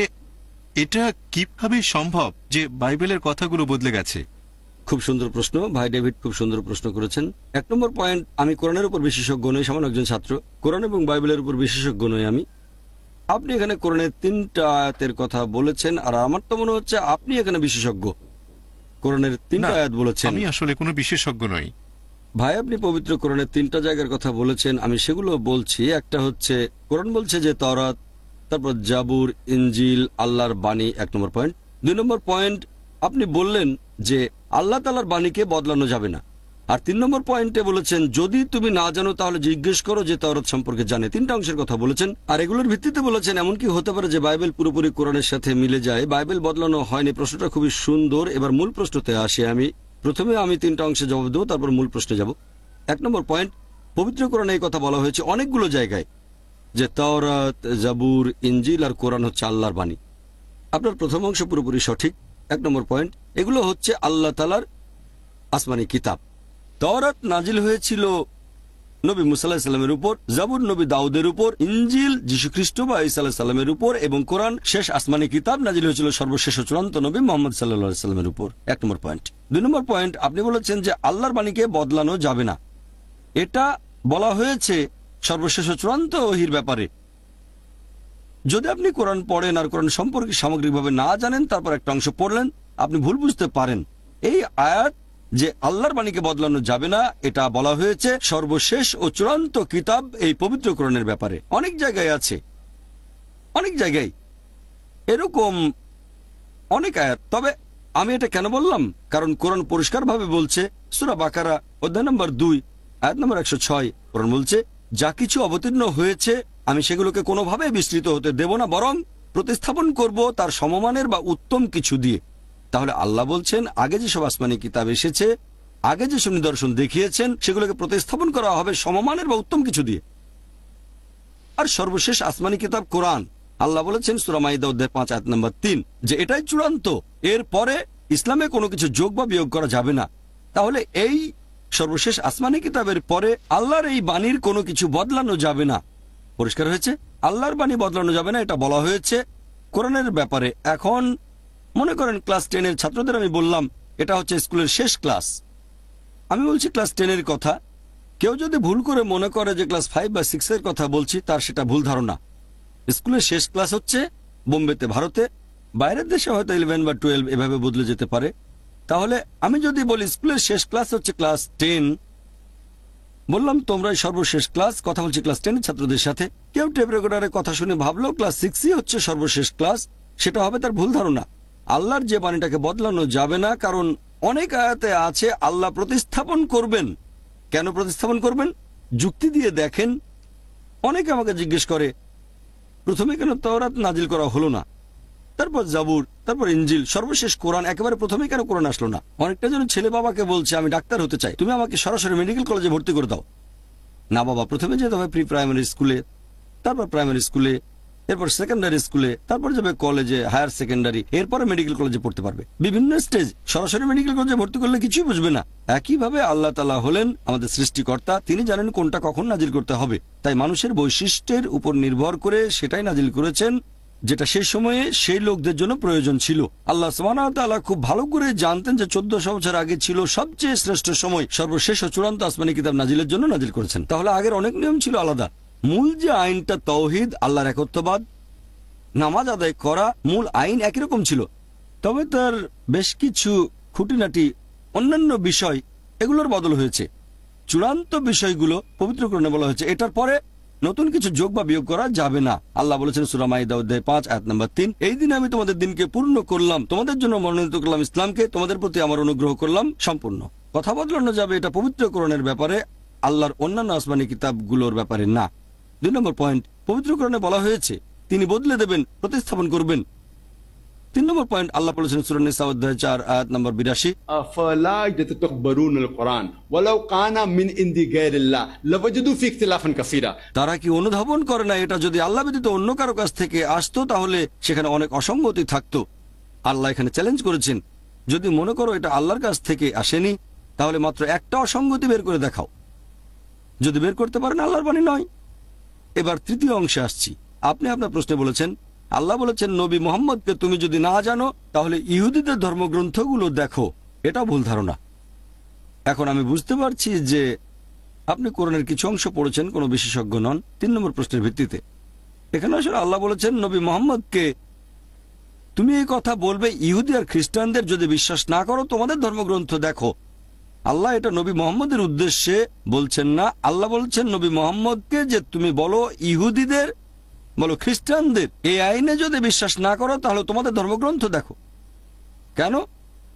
এটা কিভাবে সম্ভব যে বাইবেলের কথাগুলো বদলে গেছে? খুব সুন্দর প্রশ্ন ভাই ডেভিড, খুব সুন্দর প্রশ্ন করেছেন। 1 নম্বর পয়েন্ট, আমি কোরআনের উপর বিশেষজ্ঞ নই, সামান্য একজন ছাত্র। কোরআন এবং বাইবেলের উপর বিশেষজ্ঞ নই আমি। আপনি এখানে কোরআনের 3টা আয়াতের কথা বলেছেন, আর আমার তো মনে হচ্ছে আপনি এখানে বিশেষজ্ঞ। কোরআনের 3টা না, আয়াত বলেছেন। আমি আসলে কোনো বিশেষজ্ঞ নই ভাই, আপনি পবিত্র কোরআনের 3টা জায়গার কথা বলেছেন, আমি সেগুলো বলছি। একটা হচ্ছে কোরআন বলছে যে তাওরাত, তারপর জাবুর, ইনজিল আল্লাহর বাণী, 1 নম্বর পয়েন্ট। 2 নম্বর পয়েন্ট, আপনি বললেন যে আল্লাহ তাআলার বাণীকে বদলানো যাবে না। আর 3 নম্বর পয়েন্টে বলেছেন যদি তুমি না জানো তাহলে জিজ্ঞেস করো যে তাওরাত সম্পর্কে জানে। 3টা অংশের কথা বলেছেন, আর এগুলোর ভিত্তিতে বলেছেন এমনকি হতে পারে যে বাইবেল পুরোপুরি কোরআনের সাথে মিলে যায়, বাইবেল বদলানো হয়নি। প্রশ্নটা খুবই সুন্দর। এবার মূল প্রশ্নতে আসি। প্রথমে আমি 3টা অংশে জবাব দেবো, তারপর মূল প্রশ্নে যাব। 1 নম্বর পয়েন্ট, পবিত্র কোরআনে এই কথা বলা হয়েছে অনেকগুলো জায়গায় যে তাওরাত, জাবুর, ইনজিল আর কোরআন হচ্ছে আল্লাহর বাণী। আপনার প্রথম অংশ পুরোপুরি সঠিক। 1 নম্বর পয়েন্ট, এগুলো হচ্ছে আল্লাহ তাআলার আসমানি কিতাব। তাওরাত নাজিল হয়েছিল নবী মুসা আলাইহিস সালামের উপর, জাবুর নবী দাউদের উপর, ইনজিল যীশু খ্রিস্ট বা ঈসা আলাইহিস সালামের উপর, এবং কোরআন শেষ আসমানি কিতাব নাজিল হয়েছিল সর্বশেষ ও চূড়ান্ত নবী মুহাম্মদ সাল্লাল্লাহু আলাইহি সাল্লামের উপর। 1 নম্বর পয়েন্ট। 2 নম্বর পয়েন্ট, আপনি বলেছেন যে আল্লাহর বাণীকে বদলানো যাবে না। এটা বলা হয়েছে সর্বশেষ ও চূড়ান্ত ওহীর ব্যাপারে। যদি আপনি কোরআন পড়েন আর কোরআন সম্পর্কে সামগ্রিকভাবে না জানেন, তারপর একটা অংশ পড়লেন, আপনি ভুল বুঝতে পারেন। এই আয়াত যে আল্লাহর বাণীকে বদলানো যাবে না, এটা বলা হয়েছে সর্বশেষ ও চূড়ান্ত কিতাব এই পবিত্র কোরআনের ব্যাপারে। অনেক জায়গায় আছে, অনেক জায়গায় এরকম অনেক আয়াত। তবে আমি এটা কেন বললাম, কারণ কোরআন পরিষ্কারভাবে বলছে, সূরা বাকারা অধ্যায় নম্বর 2 আয়াত নম্বর 106, কোরআন বলছে যা কিছু অবতীর্ণ হয়েছে আমি সেগুলোকে কোনোভাবে বিস্তৃত হতে দেব না, বরং প্রতিস্থাপন করব তার সমমানের বা উত্তম কিছু দিয়ে। তাহলে আল্লাহ বলছেন আগে যেসব আসমানি কিতাব এসেছে, আগে যেসব নিদর্শন দেখিয়েছেন, সেগুলোকে প্রতিস্থাপন করা হবে সমমানের বা উত্তম কিছু দিয়ে। আর সর্বশেষ আসমানি কিতাব কোরআন, আল্লাহ বলেছেন সূরা মাইদা অধ্যায় 5 আয়াত নম্বর 3 যে এটাই চূড়ান্ত, এর পরে ইসলামে কোনো কিছু যোগ বা বিয়োগ করা যাবে না। তাহলে এই সর্বশেষ আসমানি কিতাবের পরে আল্লাহর এই বাণীর কোনো কিছু বদলানো যাবে না। পরিষ্কার হয়েছে? আল্লাহর বাণী বদলানো যাবে না, এটা বলা হয়েছে কোরআনের ব্যাপারে। এখন মনে করেন ক্লাস 10-এর ছাত্রদের আমি বললাম এটা হচ্ছে স্কুলের শেষ ক্লাস। আমি বলছি ক্লাস 10-এর কথা। কেউ যদি ভুল করে মনে করে যে ক্লাস 5 বা 6-এর কথা বলছি, তার সেটা ভুল ধারণা। স্কুলের শেষ ক্লাস হচ্ছে বোম্বেতে, ভারতে। বাইরের দেশে হয়তো 11 বা 12 এভাবে বদলে যেতে পারে। তাহলে আমি যদি বলি স্কুলের শেষ ক্লাস হচ্ছে ক্লাস 10, বললাম তোমরাই সর্বশেষ ক্লাস, কথা বলছি ক্লাস 10 ছাত্রদের সাথে। কেউ টেপ রেকর্ডারের কথা শুনে ভাবলো ক্লাস 6ই হচ্ছে সর্বশেষ ক্লাস, সেটা হবে তার ভুল ধারণা। আল্লাহর যে বাণীটাকে বদলানো যাবে না, কারণ অনেক আয়াতে আছে আল্লাহ প্রতিস্থাপন করবেন। কেন প্রতিস্থাপন করবেন? যুক্তি দিয়ে দেখেন। অনেকে আমাকে জিজ্ঞেস করে প্রথমে কেন তাওরাত নাজিল করা হলো না, তারপর জাবুর, তারপর ইনজিল, সর্বশেষ কোরআন একেবারে প্রথমে কেন কোরআন আসলো না? অনেকটা যেন ছেলে বাবাকে বলছে আমি ডাক্তার হতে চাই, তুমি আমাকে সরাসরি মেডিকেল কলেজে ভর্তি করে দাও। না বাবা, প্রথমে যেতে হবে প্রি প্রাইমারি স্কুলে, তারপর প্রাইমারি স্কুলে, এরপর সেকেন্ডারি স্কুলে, তারপর যাবে কলেজে, হায়ার সেকেন্ডারি, এরপরে মেডিকেল কলেজে পড়তে পারবে। বিভিন্ন স্টেজ। সরাসরি মেডিকেল কলেজে ভর্তি করলে কিছুই বুঝবে না। একইভাবে আল্লাহ তাআলা হলেন আমাদের সৃষ্টিকর্তা, তিনি জানেন কোনটা কখন নাজিল করতে হবে। তাই মানুষের বৈশিষ্ট্যের উপর নির্ভর করে সেটাই নাজিল করেছেন যেটা সেই সময়ে সেই লোকদের জন্য প্রয়োজন ছিল। আল্লাহ সুবহানাহু ওয়া তাআলা খুব ভালো করে জানতেন যে 1400 বছর আগে ছিল সবচেয়ে শ্রেষ্ঠ সময়, সর্বশেষ ও চূড়ান্ত আসমানি কিতাব নাজিলের জন্য নাজিল করেছেন। তাহলে আগের অনেক নিয়ম ছিল আলাদা। মূল যে আইনটা তাওহীদ, আল্লাহর একত্ববাদ, নামাজ আদায় করা, মূল আইন একই রকম ছিল। তবে তার বেশ কিছু খুঁটিনাটি অন্যান্য বিষয় এগুলোর বদল হয়েছে। চূড়ান্ত বিষয়গুলো পবিত্র কোরআনে বলা হয়েছে, এটার পরে নতুন কিছু যোগ বা বিয়োগ করা যাবে না। আল্লাহ বলেছেন সূরা মাইদা অধ্যায় 5 আয়াত নম্বর 3, এই দিন আমি তোমাদের দিনকে পূর্ণ করলাম, তোমাদের জন্য মনোনীত করলাম ইসলামকে, তোমাদের প্রতি আমার অনুগ্রহ করলাম সম্পূর্ণ। কথা বদলানো যাবে এটা পবিত্র কোরআনের ব্যাপারে, আল্লাহর অন্যান্য আসমানি কিতাবগুলোর ব্যাপারে না। 2 নম্বর পয়েন্ট, পবিত্র কোরআনে বলা হয়েছে তিনি বদলে দেবেন, প্রতিস্থাপন করবেন। 3 নম্বর পয়েন্ট, আল্লাহ বলেছেন সূরা নিসা অধ্যায় 4 আয়াত নম্বর 82, أفلا يتدبرون القرآن ولو كان من عند غير الله لوجدوا فيه اختلافا كثيرا। তারা কি অনুধাবন করে না এটা যদি আল্লাহ ব্যতীত অন্য কারো কাছ থেকে আসতো তাহলে সেখানে অনেক অসঙ্গতি থাকতো। আল্লাহ এখানে চ্যালেঞ্জ করেছেন, যদি মনে করো এটা আল্লাহর কাছ থেকে আসেনি তাহলে মাত্র একটা অসঙ্গতি বের করে দেখাও। যদি বের করতে পারেন আল্লাহর বাণী নয়। এবার তৃতীয় অংশে আসছি। আপনি আপনার প্রশ্নে বলেছেন আল্লাহ বলেছেন নবী মুহাম্মদকে তুমি যদি না জানো তাহলে ইহুদিদের ধর্মগ্রন্থগুলো দেখো। এটা ভুল ধারণা। এখন আমি বুঝতে পারছি যে আপনি কোরআনের কিছু অংশ পড়েছেন, কোনো বিশেষজ্ঞ নন। 3 নম্বর প্রশ্নের ভিত্তিতে এখানে আসলে আল্লাহ বলেছেন নবী মুহাম্মদকে তুমি এই কথা বলবে ইহুদি আর খ্রিস্টানদের যদি বিশ্বাস না করো তোমাদের ধর্মগ্রন্থ দেখো। আল্লাহ এটা নবী মুহাম্মদের উদ্দেশ্যে বলছেন না। আল্লাহ বলছেন নবী মুহাম্মদকে যে তুমি বলো ইহুদিদের, বলো খ্রিস্টানদের এই আইনে যদি বিশ্বাস না করো তাহলে তোমাদের ধর্মগ্রন্থ দেখো। কেন?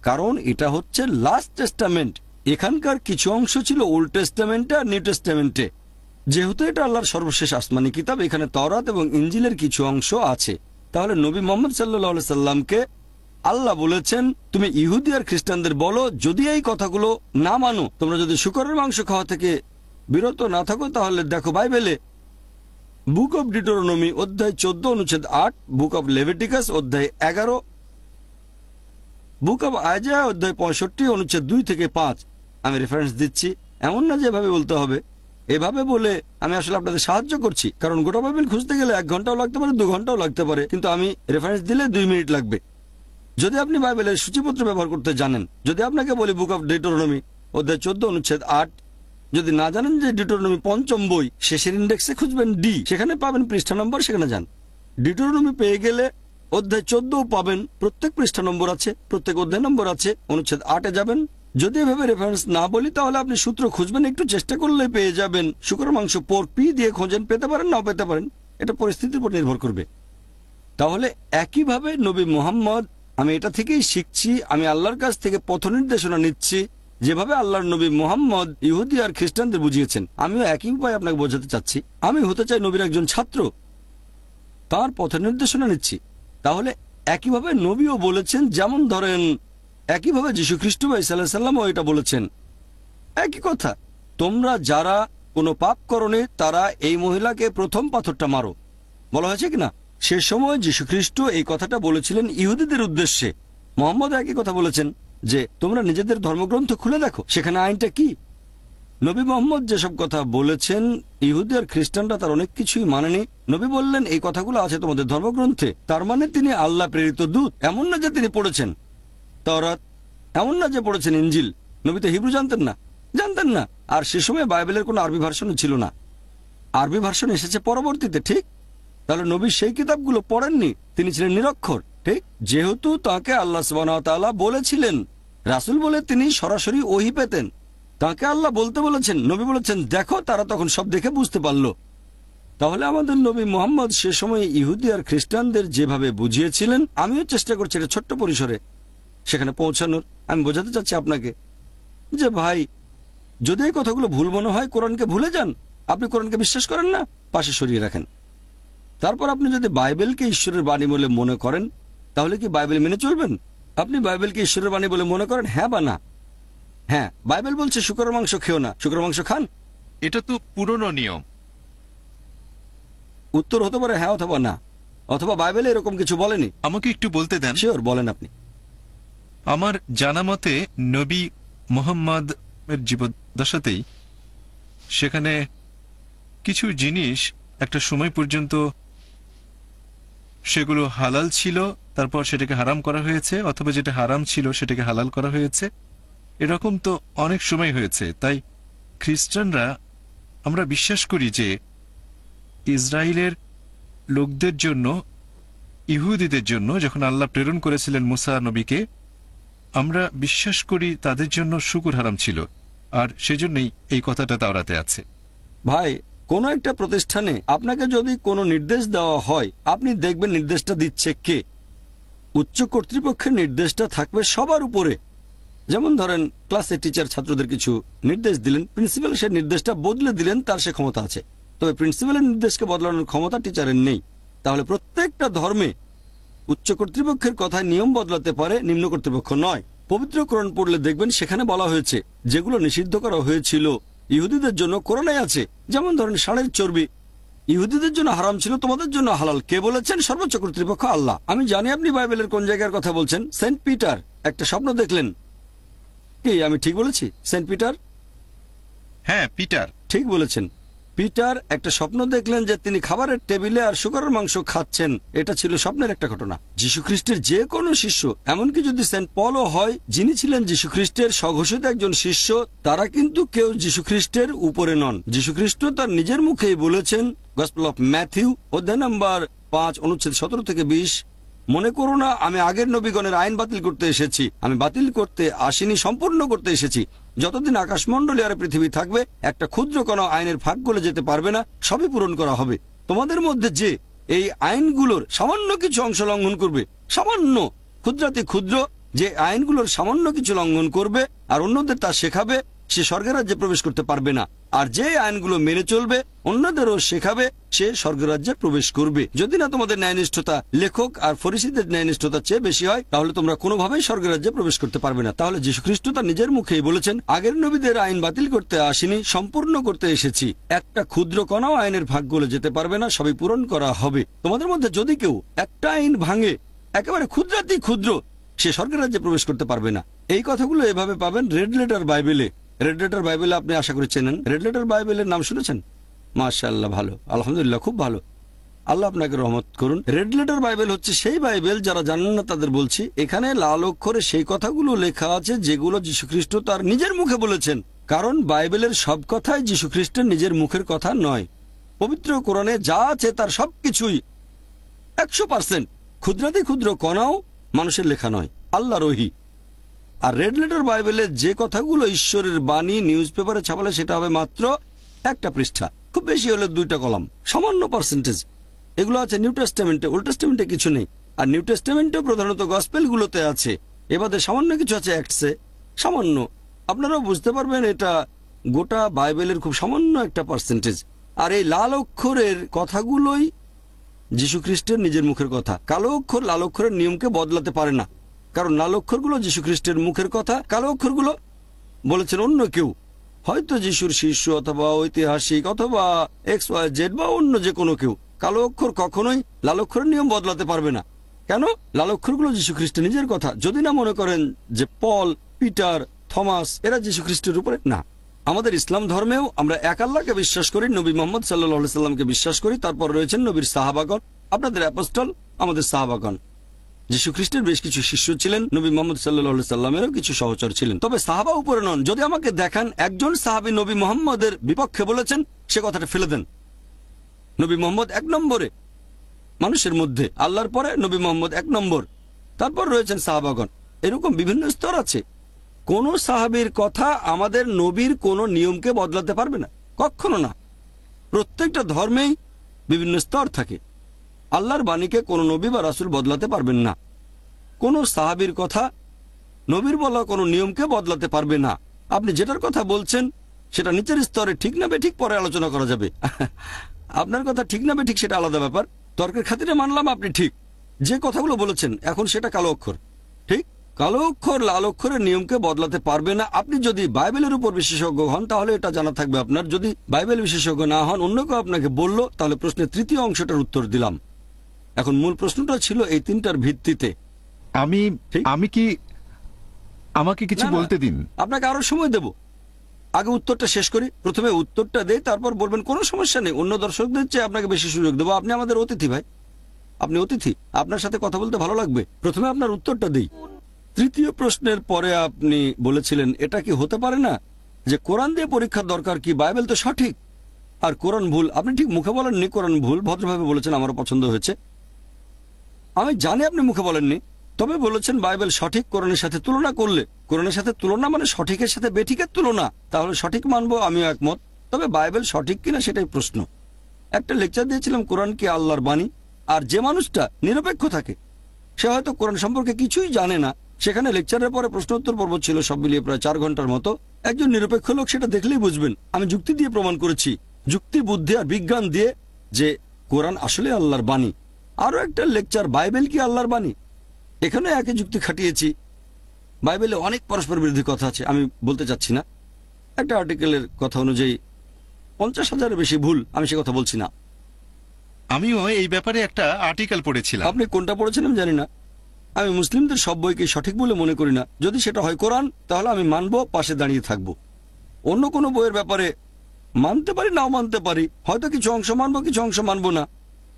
কারণ এটা হচ্ছে লাস্ট টেস্টামেন্ট। এখানকার কিছু অংশ ছিল ওল্ড টেস্টামেন্টে আর নিউ টেস্টামেন্টে। যেহেতু এটা আল্লাহর সর্বশেষ আসমানি কিতাব, এখানে তাওরাত এবং ইনজিলের কিছু অংশ আছে। তাহলে নবী মুহাম্মদ সাল্লাল্লাহু আলাইহি সাল্লামকে আল্লাহ বলেছেন তুমি ইহুদি আর খ্রিস্টানদের বলো যদি এই কথাগুলো না মানো, তোমরা যদি শূকরের মাংস খাওয়া থেকে বিরত না থাকো তাহলে দেখো বাইবেলে বুক অব ডিউটেরোনমি অধ্যায় 14 অনুচ্ছেদ 8, বুক অব লেভিটিকাস অধ্যায় 11, বুক অব আইজায়া অধ্যায় 65 অনুচ্ছেদ 2 থেকে 5। আমি রেফারেন্স দিচ্ছি, এমন না যে এভাবে বলতে হবে। এভাবে বলে আমি আসলে আপনাদের সাহায্য করছি, কারণ গোটা বাইবেল খুঁজতে গেলে 1 ঘন্টাও লাগতে পারে, 2 ঘন্টাও লাগতে পারে, কিন্তু আমি রেফারেন্স দিলে 2 মিনিট লাগবে। যদি আপনি বাইবেলের সূচিপত্র ব্যবহার করতে জানেন, যদি আপনাকে বলি বুক অব ডিউটেরোনমি অধ্যায় 14 অনুচ্ছেদ 8, যদি না জানেন যে ডিউটেরোনমি 5ম বই, শেষের ইন্ডেক্সে খুঁজবেন ডি, সেখানে পাবেন পৃষ্ঠা নম্বর, সেখানে যান। ডিউটেরোনমি পেয়ে গেলে অধ্যায় 14 পাবেন, প্রত্যেক পৃষ্ঠা নম্বর আছে, প্রত্যেক অধ্যায় নম্বর আছে, অনুচ্ছেদ 8-এ যাবেন। যদি এভাবে রেফারেন্স না বলি তাহলে আপনি সূত্র খুঁজবেন, একটু চেষ্টা করলে পেয়ে যাবেন। শুকরের মাংস পোর্ক পি দিয়ে খোঁজেন, পেতে পারেন নাও পেতে পারেন, এটা পরিস্থিতির উপর নির্ভর করবে। তাহলে একইভাবে নবী মুহাম্মদ, আমি এটা থেকেই শিখছি, আমি আল্লাহর কাছ থেকে পথ নির্দেশনা নিচ্ছি, যেভাবে আল্লাহর নবী মুহাম্মদ ইহুদি আর খ্রিস্টানদের বুঝিয়েছেন আমিও একই উপায় আপনাকে বোঝাতে চাচ্ছি। আমি হতে চাই নবীর একজন ছাত্র, তার পথ নির্দেশনা নিচ্ছি। তাহলে একইভাবে নবীও বলেছেন, যেমন ধরেন একইভাবে যীশু খ্রিস্ট বা ঈসা আলাইহিস সালামও এটা বলেছেন। একই কথা, তোমরা যারা কোনো পাপ করনি তারা এই মহিলাকে প্রথম পাথরটা মারো, বলা হয়েছে কিনা? সে সময় যীশু খ্রিস্ট এই কথাটা বলেছিলেন ইহুদিদের উদ্দেশ্যে। মুহাম্মদ একই কথা বলেছেন যে তোমরা নিজেদের ধর্মগ্রন্থ খুলে দেখো, সেখানে আইনটা কি। নবী মোহাম্মদ যেসব কথা বলেছেন ইহুদি আর খ্রিস্টানরা তার অনেক কিছুই মানেনি। নবী বললেন এই কথাগুলো আছে তোমাদের ধর্মগ্রন্থে, তার মানে তিনি আল্লাহ প্রেরিত দূত। এমন না যে তিনি পড়েছেন তাওরাত, এমন না যে পড়েছেন ইনজিল। নবী তো হিব্রু জানতেন না। আর সে সময় বাইবেলের কোনো আরবি ভার্সনও ছিল না, আরবি ভার্সন এসেছে পরবর্তীতে, ঠিক? তাহলে নবী সেই কিতাবগুলো পড়েননি, তিনি ছিলেন নিরক্ষর, ঠিক? যেহেতু তাকে আল্লাহ সুবহানাহু ওয়া তাআলা বলেছিলেন রাসূল বলে তিনি সরাসরি ওহী পেতেন, তাকে আল্লাহ বলতে বলেছেন, নবী বলেছেন দেখো, তারা তখন সব দেখে বুঝতে পারল। তাহলে আমাদের নবী মুহাম্মদ সে সময় ইহুদি আর খ্রিস্টানদের যেভাবে বুঝিয়েছিলেন, আমিও চেষ্টা করছি এটা ছোট্ট পরিসরে সেখানে পৌঁছানোর। আমি বোঝাতে চাচ্ছি আপনাকে যে ভাই, যদি এই কথাগুলো ভুল মনে হয় কোরআনকে ভুলে যান। আপনি কোরআনকে বিশ্বাস করেন না, পাশে সরিয়ে রাখেন। তারপর আপনি যদি বাইবেলকে ঈশ্বরের বাণী বলে মনে করেন, তাহলে কি বাইবেল মেনে চলবেন? আপনি বাইবেলকে ঈশ্বরের বাণী বলে মনে করেন, হ্যাঁ বা না? হ্যাঁ, বাইবেল বলছে শুকরের মাংস খেও না, শুকরের মাংস খান। এটা তো পুরনো নিয়ম। উত্তর হতে পারে হ্যাঁ অথবা না, অথবা বাইবেলে এরকম কিছু বলেনি। আমাকে একটু বলতে দেন। শিওর, বলেন আপনি। আমার জানা মতে নবী মুহাম্মদ এর জীবদ্দশাতেই সেখানে কিছু জিনিস একটা সময় পর্যন্ত সেগুলো হালাল ছিল, তারপর সেটাকে হারাম করা হয়েছে, অথবা যেটা হারাম ছিল সেটাকে হালাল করা হয়েছে। এরকম তো অনেক সময় হয়েছে। তাই খ্রিস্টানরা আমরা বিশ্বাস করি যে ইসরায়েলের লোকদের জন্য, ইহুদিদের জন্য যখন আল্লাহ প্রেরণ করেছিলেন মুসা নবীকে, আমরা বিশ্বাস করি তাদের জন্য শুকর হারাম ছিল, আর সেজন্যই এই কথাটা তাওরাতে আছে। ভাই, কোনো একটা প্রতিষ্ঠানে আপনাকে যদি কোনো নির্দেশ দেওয়া হয়, আপনি দেখবেন নির্দেশটা দিচ্ছে কে। উচ্চ কর্তৃপক্ষের নির্দেশটা থাকবে সবার উপরে। যেমন ধরেন ক্লাসে টিচার ছাত্রদের কিছু নির্দেশ দিলেন, প্রিন্সিপাল সে নির্দেশটা বদলে দিলেন, তার সে ক্ষমতা আছে। তবে প্রিন্সিপালের নির্দেশকে বদলানোর ক্ষমতা টিচারের নেই। তাহলে প্রত্যেকটা ধর্মে উচ্চ কর্তৃপক্ষের কথায় নিয়ম বদলাতে পারে, নিম্ন কর্তৃপক্ষ নয়। পবিত্র কোরআন পড়লে দেখবেন সেখানে বলা হয়েছে যেগুলো নিষিদ্ধ করা হয়েছিল ইহুদিদের জন্য কোরআনে আছে। যেমন ধরেন ষাঁড়ের চর্বি ইহুদিদের জন্য হারাম ছিল, তোমাদের জন্য হালাল। কে বলেছেন? সর্বোচ্চ কর্তৃপক্ষ আল্লাহ। আমি জানি আপনি বাইবেলের কোন জায়গার কথা বলছেন। সেন্ট পিটার একটা স্বপ্ন দেখলেন। কি আমি ঠিক বলেছি? Saint Peter? হ্যাঁ, পিটার ঠিক বলেছেন। পিটার একটা স্বপ্ন দেখলেন যে তিনি খাবারের টেবিলে আর শুকরের মাংস খাচ্ছেন। এটা ছিল স্বপ্নের একটা ঘটনা। যীশুখ্রিস্টের যে কোনো শিষ্য, এমনকি যদি সেন্ট পলও হয়, যিনি ছিলেন যীশুখ্রিস্টের স্বঘোষিত একজন শিষ্য, তারা কিন্তু কেউ যীশুখ্রিস্টের উপরে নন। যীশুখ্রিস্ট তার নিজের মুখেই বলেছেন, গসপেল অফ ম্যাথিউ অধ্যায় নম্বর 5 অনুচ্ছেদ 17 থেকে 20, মনে করো না আমি আগের নবীগণের আইন বাতিল করতে এসেছি। আমি বাতিল করতে আসিনি, সম্পূর্ণ করতে এসেছি। যতদিন আকাশমণ্ডলী আর পৃথিবী থাকবে, একটা ক্ষুদ্র কোনো আইনের ফাঁক গলে যেতে পারবে না, সবই পূরণ করা হবে। তোমাদের মধ্যে যে এই আইনগুলোর সামান্য কিছু অংশ লঙ্ঘন করবে, সামান্য ক্ষুদ্রাতি ক্ষুদ্র যে আইনগুলোর সামান্য কিছু লঙ্ঘন করবে আর অন্যদের তা শেখাবে, সে স্বর্গের রাজ্যে প্রবেশ করতে পারবে না। আর যে আইনগুলো মেনে চলবে, অন্যদেরও শেখাবে, সে স্বর্গের রাজ্যে প্রবেশ করবে। যদি না তোমাদের ন্যায়নিষ্ঠতা লেখক আর ফরিসীদের ন্যায়নিষ্ঠতার চেয়ে বেশি হয়, তাহলে তোমরা কোনোভাবেই স্বর্গের রাজ্যে প্রবেশ করতে পারবে না। তাহলে যীশুখ্রিস্ট তার নিজের মুখেই বলেছেন, আগের নবীদের আইন বাতিল করতে আসিনি, সম্পূর্ণ করতে এসেছি। একটা ক্ষুদ্র কণাও আইনের ভাগ গলে যেতে পারবে না, সবই পূরণ করা হবে। তোমাদের মধ্যে যদি কেউ একটা আইন ভাঙে, একেবারে ক্ষুদ্রাতি ক্ষুদ্র, সে স্বর্গের রাজ্যে প্রবেশ করতে পারবে না। এই কথাগুলো এভাবে পাবেন রেড লেটার বাইবেলে। রেড লেটার বাইবেলে আপনি আশা করি চেনেন। রেড লেটার বাইবেলের নাম শুনেছেন? মাশাআল্লাহ, ভালো, আলহামদুলিল্লাহ, খুব ভালো। আল্লাহ আপনাকে রহমত করুন। রেড লেটার বাইবেল হচ্ছে সেই বাইবেল, যারা জানেন না তাদের বলছি, এখানে লাল অক্ষরে সেই কথাগুলো লেখা আছে যেগুলো যীশুখ্রিস্ট তার নিজের মুখে বলেছেন। কারণ বাইবেলের সব কথাই যীশুখ্রিস্টের নিজের মুখের কথা নয়। পবিত্র কোরআনে যা আছে তার সবকিছুই 100% ক্ষুদ্রাতি ক্ষুদ্র কণাও মানুষের লেখা নয়, আল্লাহর ওহী। আর রেড লেটার বাইবেলে যে কথাগুলো ঈশ্বরের বাণী নিউজ পেপারে ছাপালে, সেটা হবে মাত্র একটা পৃষ্ঠা, খুব বেশি হলে 2টা কলাম, সামান্য পার্সেন্টেজ। এগুলো আছে নিউ টেস্টামেন্টে, ওল্ড টেস্টামেন্টে কিছু নেই। আর নিউ টেস্টামেন্টে প্রধানত গসপেলগুলোতে আছে, এবারে সামান্য কিছু আছে অ্যাক্টসে, সামান্য। আপনারাও বুঝতে পারবেন এটা গোটা বাইবেলের খুব সামান্য একটা পার্সেন্টেজ। আর এই লাল অক্ষরের কথাগুলোই যীশুখ্রিস্টের নিজের মুখের কথা। কালো অক্ষর লাল অক্ষরের নিয়মকে বদলাতে পারে না, কারণ লাল অক্ষরগুলো যীশুখ্রিস্টের মুখের কথা, কালো অক্ষরগুলো বলেছেন অন্য কেউ, হয়তো যিশুর শিষ্য অথবা ঐতিহাসিক অথবা XYZ বা অন্য যে কোনো কেউ। কালো অক্ষর কখনোই লাল অক্ষরের নিয়ম বদলাতে পারবে না। কেন? লাল অক্ষরগুলো যীশুখ্রিস্টের নিজের কথা। যদি না মনে করেন যে পল, পিটার, থমাস এরা যীশুখ্রিস্টের উপরে না, আমাদের ইসলাম ধর্মেও আমরা এক আল্লাহকে বিশ্বাস করি, নবী মোহাম্মদ সাল্লাল্লাহু সাল্লামকে বিশ্বাস করি, তারপর রয়েছেন নবীর সাহাবাগণ, আপনাদের অ্যাপোস্টল, আমাদের সাহাবাগণ। যীশু খ্রিস্টের বেশ কিছু শিষ্য ছিলেন, নবী মোহাম্মদ সাল্লাল্লাহু সাল্লামেরও কিছু সহচর ছিলেন। তবে সাহাবা উপরে নন। যদি আমাকে দেখান একজন সাহাবী নবী মোহাম্মদের বিপক্ষে বলেছেন, সে কথাটা ফেলে দেন। নবী মোহাম্মদ 1 নম্বরে মানুষের মধ্যে, আল্লাহর পরে নবী মোহাম্মদ 1 নম্বর, তারপর রয়েছেন সাহাবাগণ। এরকম বিভিন্ন স্তর আছে। কোন সাহাবীর কথা আমাদের নবীর কোনো নিয়মকে বদলাতে পারবে না, কখনো না। প্রত্যেকটা ধর্মেই বিভিন্ন স্তর থাকে। আল্লাহর বাণীকে কোনো নবী বা রাসূল বদলাতে পারবেন না। কোন সাহাবীর কথা নবীর বলা কোনো নিয়মকে বদলাতে পারবে না। আপনি যেটার কথা বলছেন সেটা নিচের স্তরে ঠিক না বেঠিক পরে আলোচনা করা যাবে। আপনার কথা ঠিক না বেঠিক সেটা আলাদা ব্যাপার। তর্কের খাতিরে মানলাম আপনি ঠিক, যে কথাগুলো বলেছেন এখন সেটা কালো অক্ষর। ঠিক, কালো অক্ষর লাল অক্ষরের নিয়মকে বদলাতে পারবে না। আপনি যদি বাইবেলের উপর বিশেষজ্ঞ হন তাহলে এটা জানা থাকবে আপনার। যদি বাইবেল বিশেষজ্ঞ না হন, অন্য কেউ আপনাকে বলল, তাহলে প্রশ্নের তৃতীয় অংশটার উত্তর দিলাম। এখন মূল প্রশ্নটা ছিল এই তিনটার ভিত্তিতে। আমাকে কিছু না, না, বলতে দিন। আপনাকে আরো সময় দেব। আগে উত্তরটা শেষ করি। প্রথমে উত্তরটা দেই, তারপর বলবেন কোনো সমস্যা নেই, অন্য দর্শকদের চেয়ে আপনাকে বেশি সুযোগ দেবো। আপনি আমাদের অতিথি ভাই, আপনি অতিথি, আপনার সাথে কথা বলতে ভালো লাগবে। প্রথমে আপনার উত্তরটা দেই। তৃতীয় প্রশ্নের পরে আপনি বলেছিলেন এটা কি হতে পারে না যে কোরআন দিয়ে পরীক্ষার দরকার কি, বাইবেল তো সঠিক আর কোরআন ভুল। আপনি ঠিক মুখে বলেননি কোরআন ভুল, ভদ্রভাবে বলেছেন, আমারও পছন্দ হয়েছে। আমি জানি আপনি মুখে বলেননি, তবে বলেছেন বাইবেল সঠিক কোরআনের সাথে তুলনা করলে। কোরআনের সাথে তুলনা মানে সঠিকের সাথে বেঠিকের তুলনা, তাহলে সঠিক মানবো, আমিও একমত। তবে বাইবেল সঠিক কিনা সেটাই প্রশ্ন। একটা লেকচার দিয়েছিলাম কোরআন কি আল্লাহর বাণী, আর যে মানুষটা নিরপেক্ষ থাকে সে হয়তো কোরআন সম্পর্কে কিছুই জানে না, সেখানে লেকচারের পরে প্রশ্ন উত্তর পর্ব ছিল, সব মিলিয়ে প্রায় 4 ঘন্টার মতো। একজন নিরপেক্ষ লোক সেটা দেখলেই বুঝবেন আমি যুক্তি দিয়ে প্রমাণ করেছি, যুক্তি বুদ্ধি আর বিজ্ঞান দিয়ে, যে কোরআন আসলে আল্লাহর বাণী। আরো একটা লেকচার বাইবেল কি আল্লাহর বাণী, এখানে একই যুক্তি খাটিয়েছি। বাইবেলে অনেক পরস্পর বিরোধী কথা আছে, আমি বলতে চাচ্ছি না। একটা আর্টিকেলের কথা অনুযায়ী 50,000-এর বেশি ভুল, আমি সে কথা বলছি না। আমিও এই ব্যাপারে একটা আর্টিকেল পড়েছিলাম। আপনি কোনটা পড়েছেন আমি জানি না। আমি মুসলিমদের সব বইকে সঠিক বলে মনে করি না। যদি সেটা হয় কোরআন, তাহলে আমি মানবো, পাশে দাঁড়িয়ে থাকবো। অন্য কোনো বইয়ের ব্যাপারে মানতে পারি, নাও মানতে পারি, হয়তো কিছু অংশ মানবো, কিছু অংশ মানবো না।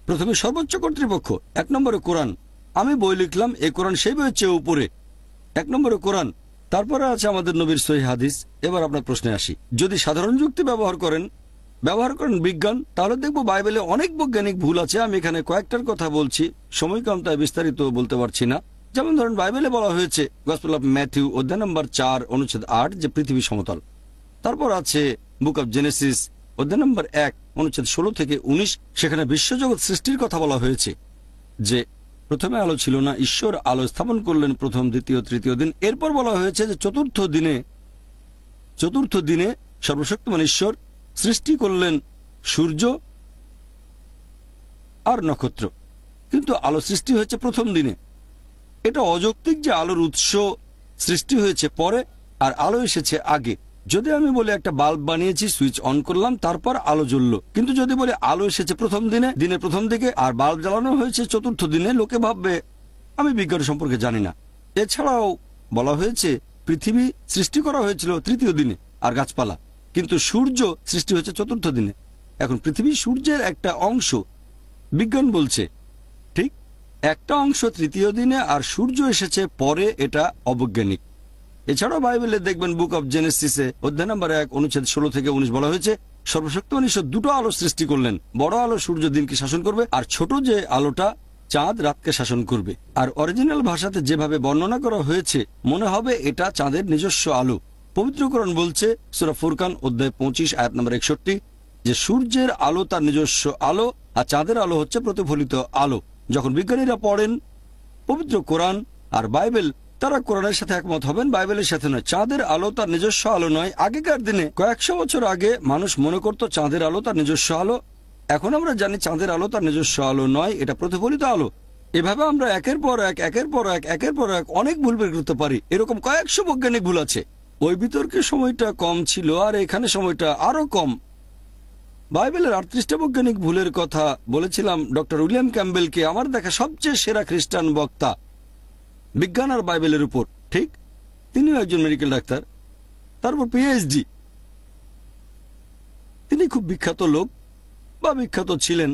প্রথমে সর্বোচ্চ কর্তৃপক্ষ, 1 নম্বরে কোরআন। আমি বই লিখলাম, এই কোরআন সেই বইয়ের চেয়ে উপরে, 1 নম্বরে কোরআন, তারপরে আছে আমাদের নবীর সহিহ হাদিস। এবার আপনার প্রশ্নে আসি। যদি সাধারণ যুক্তি ব্যবহার করেন বিজ্ঞান, তাহলে দেখবো বাইবেলে অনেক বৈজ্ঞানিক ভুল আছে। আমি এখানে কয়েকটার কথা বলছি, সময় কম তাই বিস্তারিত বলতে পারছি না। যেমন ধরেন বাইবেলে বলা হয়েছে গসপেল অফ ম্যাথিউ অধ্যায় নম্বর 4 অনুচ্ছেদ 8 যে পৃথিবী সমতল। তারপর আছে বুক অফ জেনেসিস অধ্যায় নম্বর 1 অনুচ্ছেদ 16 থেকে 19, সেখানে বিশ্বজগৎ সৃষ্টির কথা বলা হয়েছে যে প্রথমে আলো ছিল না, ঈশ্বর আলো স্থাপন করলেন প্রথম, দ্বিতীয়, তৃতীয় দিন। এরপর বলা হয়েছে যে চতুর্থ দিনে সর্বশক্তিমান ঈশ্বর সৃষ্টি করলেন সূর্য আর নক্ষত্র, কিন্তু আলো সৃষ্টি হয়েছে প্রথম দিনে। এটা অযৌক্তিক যে আলোর উৎস সৃষ্টি হয়েছে পরে আর আলো এসেছে আগে। যদি আমি বলি একটা বাল্ব বানিয়েছি, সুইচ অন করলাম, তারপর আলো জ্বললো, কিন্তু যদি বলি আলো এসেছে প্রথম দিনে, দিনের প্রথম দিকে, আর বাল্ব জ্বালানো হয়েছে চতুর্থ দিনে, লোকে ভাববে আমি বিজ্ঞান সম্পর্কে জানি না। এছাড়াও বলা হয়েছে পৃথিবী সৃষ্টি করা হয়েছিল তৃতীয় দিনে আর গাছপালা, কিন্তু সূর্য সৃষ্টি হয়েছে চতুর্থ দিনে। এখন পৃথিবী সূর্যের একটা অংশ, বিজ্ঞান বলছে ঠিক একটা অংশ তৃতীয় দিনে আর সূর্য এসেছে পরে, এটা অবৈজ্ঞানিক। এছাড়াও বাইবেলে দেখবেন বুক অফ জেনেসিসে অধ্যায় নম্বর 1 অনুচ্ছেদ 16 থেকে 19 বলা হয়েছে সর্বশক্তিমান ঈশ্বর 2টো আলো সৃষ্টি করলেন, বড় আলো সূর্য দিনকে শাসন করবে আর ছোট যে আলোটা চাঁদ রাতকে শাসন করবে। আর অরিজিনাল ভাষাতে যেভাবে বর্ণনা করা হয়েছে মনে হবে এটা চাঁদের নিজস্ব আলো। পবিত্র কোরআন বলছে সূরা ফুরকান অধ্যায় 25 আয়াত নম্বর 61 যে সূর্যের আলো তার নিজস্ব আলো আর চাঁদের আলো হচ্ছে প্রতিফলিত আলো। যখন বিজ্ঞানীরা পড়েন পবিত্র কোরআন আর বাইবেল, তারা কোরআনের সাথে একমত হবেন, বাইবেলের সাথে নয়। চাঁদের আলো তার নিজস্ব আলো নয়। আগেকার দিনে কয়েকশো বছর আগে মানুষ মনে করত চাঁদের আলো তার নিজস্ব আলো। এখন আমরা জানি চাঁদের আলো তার নিজস্ব আলো নয়, এটা প্রতিফলিত আলো। এভাবে আমরা একের পর এক অনেক ভুল বের করতে পারি। এরকম কয়েকশো বৈজ্ঞানিক ভুল আছে। ওই বিতর্কের সময়টা কম ছিল আর এখানে সময়টা আরো কম। বাইবেলের 38টা বৈজ্ঞানিক ভুলের কথা বলেছিলাম ডক্টর উইলিয়াম ক্যাম্বেলকে, আমার দেখা সবচেয়ে সেরা খ্রিস্টান বক্তা বিজ্ঞান আর বাইবেলের উপর। ঠিক, তিনিও একজন মেডিকেল ডাক্তার, তারপর পিএইচডি। তিনি খুব বিখ্যাত লোক বা বিখ্যাত ছিলেন।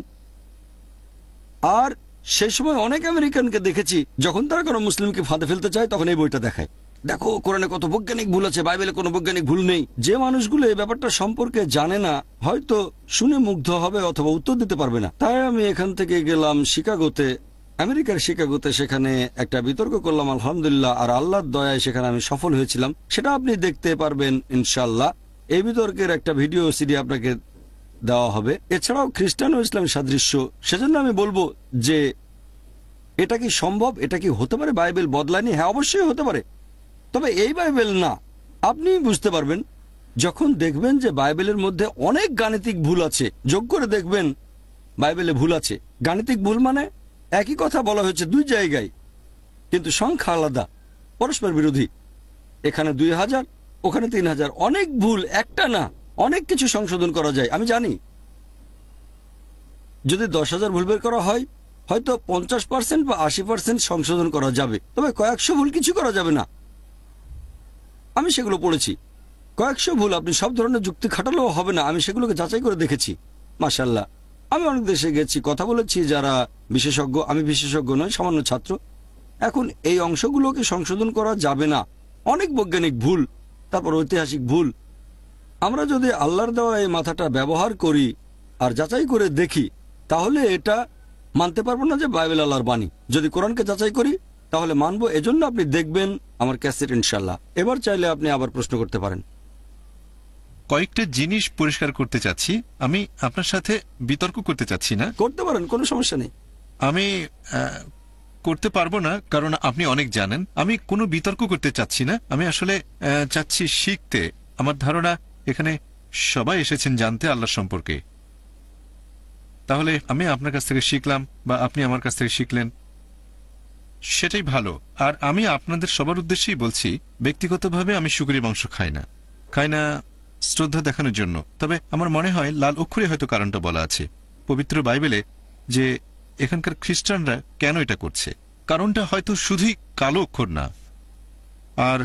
আর সেই সময় অনেক আমেরিকানকে দেখেছি যখন তারা কোনো মুসলিমকে ফাঁদে ফেলতে চায় তখন এই বইটা দেখায়, দেখো কোরআনে কত বৈজ্ঞানিক ভুল আছে, বাইবেলে কোনো বৈজ্ঞানিক ভুল নেই। যে মানুষগুলো এই ব্যাপারটা সম্পর্কে জানে না হয়তো শুনে মুগ্ধ হবে অথবা উত্তর দিতে পারবে না। তাই আমি এখান থেকে গেলাম শিকাগোতে, আমেরিকার শিকাগোতে, সেখানে একটা বিতর্ক করলাম আলহামদুলিল্লাহ, আর আল্লাহর দয়ায় সেখানে আমি সফল হয়েছিলাম। সেটা আপনি দেখতে পারবেন ইনশাল্লাহ। এই বিতর্কের একটা ভিডিও সিডি আপনাকে দেওয়া হবে। এছাড়াও খ্রিস্টান ও ইসলামের সাদৃশ্য, সেজন্য আমি বলবো যে এটা কি সম্ভব, এটা কি হতে পারে বাইবেল বদলায়নি? হ্যাঁ, অবশ্যই হতে পারে, তবে এই বাইবেল না। আপনি বুঝতে পারবেন যখন দেখবেন যে বাইবেলের মধ্যে অনেক গাণিতিক ভুল আছে। যোগ করে দেখবেন বাইবেলে ভুল আছে। গাণিতিক ভুল মানে একই কথা বলা হয়েছে দুই জায়গায়, কিন্তু সংখ্যা আলাদা, পরস্পর বিরোধী। এখানে 2000, ওখানে 3000, অনেক ভুল, একটা না, অনেক কিছু সংশোধন করা যায়। আমি জানি যদি 10,000 ভুল বের করা হয় হয়তো 50% বা 80% সংশোধন করা যাবে, তবে কয়েকশো ভুল কিছু করা যাবে না। আমি সেগুলো পড়েছি। কয়েকশো ভুল আপনি সব ধরনের যুক্তি খাটালেও হবে না। আমি সেগুলোকে যাচাই করে দেখেছি। মাশাআল্লাহ, আমি অনেক দেশে গেছি, কথা বলেছি যারা বিশেষজ্ঞ। আমি বিশেষজ্ঞ নই, সামান্য ছাত্র। এখন এই অংশগুলোকে সংশোধন করা যাবে না। অনেক বৈজ্ঞানিক ভুল, তারপর ঐতিহাসিক ভুল। আমরা যদি আল্লাহর দেওয়া এই মাথাটা ব্যবহার করি আর যাচাই করে দেখি তাহলে এটা মানতে পারবো না যে বাইবেল আল্লাহর বাণী। যদি কোরআনকে যাচাই করি তাহলে মানবো। এজন্য আপনি দেখবেন আমার ক্যাসেট ইনশাল্লাহ। এবার চাইলে আপনি আবার প্রশ্ন করতে পারেন। কয়েকটা জিনিস পরিষ্কার করতে চাচ্ছি। আমি আপনার সাথে বিতর্ক করতে চাচ্ছি না। করতে পারেন, কোনো সমস্যা নেই। আমি করতে পারবো না কারণ আপনি অনেক জানেন। আমি কোনো বিতর্ক করতে চাচ্ছি না। আমি আসলে চাচ্ছি শিখতে। আমার ধারণা এখানে সবাই এসেছেন জানতে আল্লাহ সম্পর্কে। তাহলে আমি আপনার কাছ থেকে শিখলাম বা আপনি আমার কাছ থেকে শিখলেন, সেটাই ভালো। আর আমি আপনাদের সবার উদ্দেশ্যেই বলছি, ব্যক্তিগতভাবে আমি শুকরির মাংস খাই না শ্রদ্ধা দেখানোর জন্য। তবে আমার মনে হয় লাল অক্ষরে হয়তো কারণটা বলা আছে পবিত্র বাইবেলে যে এখানকার খ্রিস্টানরা কেন এটা করছে। কারণটা হয়তো শুধুই কালো অক্ষর না। আর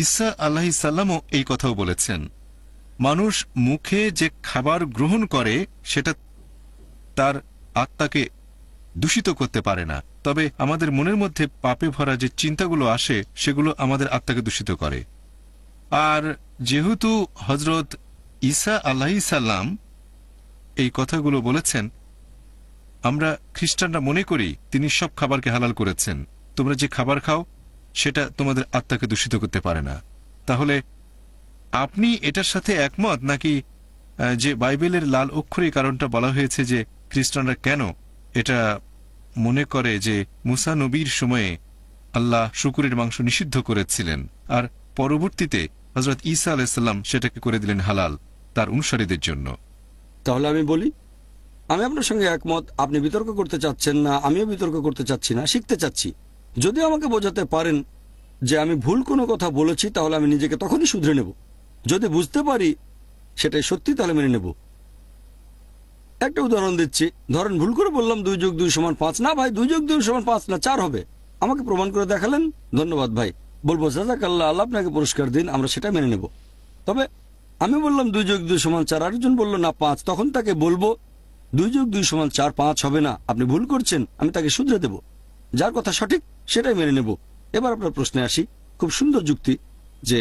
ঈসা আলাইহিস সালামও এই কথাও বলেছেন, মানুষ মুখে যে খাবার গ্রহণ করে সেটা তার আত্মাকে দূষিত করতে পারে না, তবে আমাদের মনের মধ্যে পাপে ভরা যে চিন্তাগুলো আসে সেগুলো আমাদের আত্মাকে দূষিত করে। আর যেহেতু হযরত ঈসা আলাইহিস সালাম এই কথাগুলো বলেছেন, আমরা খ্রিস্টানরা মনে করি তিনি সব খাবারকে হালাল করেছেন। তোমরা যে খাবার খাও সেটা তোমাদের আত্মাকে দূষিত করতে পারে না। তাহলে আপনি এটার সাথে একমত নাকি যে বাইবেলের লাল অক্ষরে কারণটা বলা হয়েছে যে খ্রিস্টানরা কেন এটা মনে করে যে মুসা নবীর সময়ে আল্লাহ শুকরের মাংস নিষিদ্ধ করেছিলেন আর পরবর্তীতে হযরত ঈসা আলাইহিস সালাম সেটাকে করে দিলেন হালাল তার অনুসারীদের জন্য? তাহলে আমি বলি, আমি আপনার সঙ্গে একমত। আপনি বিতর্ক করতে চাচ্ছেন না, আমিও বিতর্ক করতে চাচ্ছি না, শিখতে চাচ্ছি। যদি আমাকে বোঝাতে পারেন যে আমি ভুল কোনো কথা বলেছি তাহলে আমি নিজেকে তখনই শুধরে নেব। যদি বুঝতে পারি সেটাই সত্যি তাহলে মেনে নেব। একটা উদাহরণ দিচ্ছি। ধরেন ভুল করে বললাম 2 + 2 = 5। না ভাই, 2 + 2 = 5 না, 4 হবে। আমাকে প্রমাণ করে দেখালেন, ধন্যবাদ ভাই। বলবো জাযাকাল্লাহ, আল্লাহ আপনাকে পুরস্কার দিন, আমরা সেটা মেনে নেব। তবে আমি বললাম 2 + 2 = 4, আরেকজন বলল না 5, তখন তাকে বলবো 2 + 2 = 4, 5 হবে না, আপনি ভুল করছেন। আমি তাকে শুধরে দেব, যার কথা সঠিক সেটাই মেনে নেব। এবার আপনার প্রশ্নে আসি। খুব সুন্দর যুক্তি যে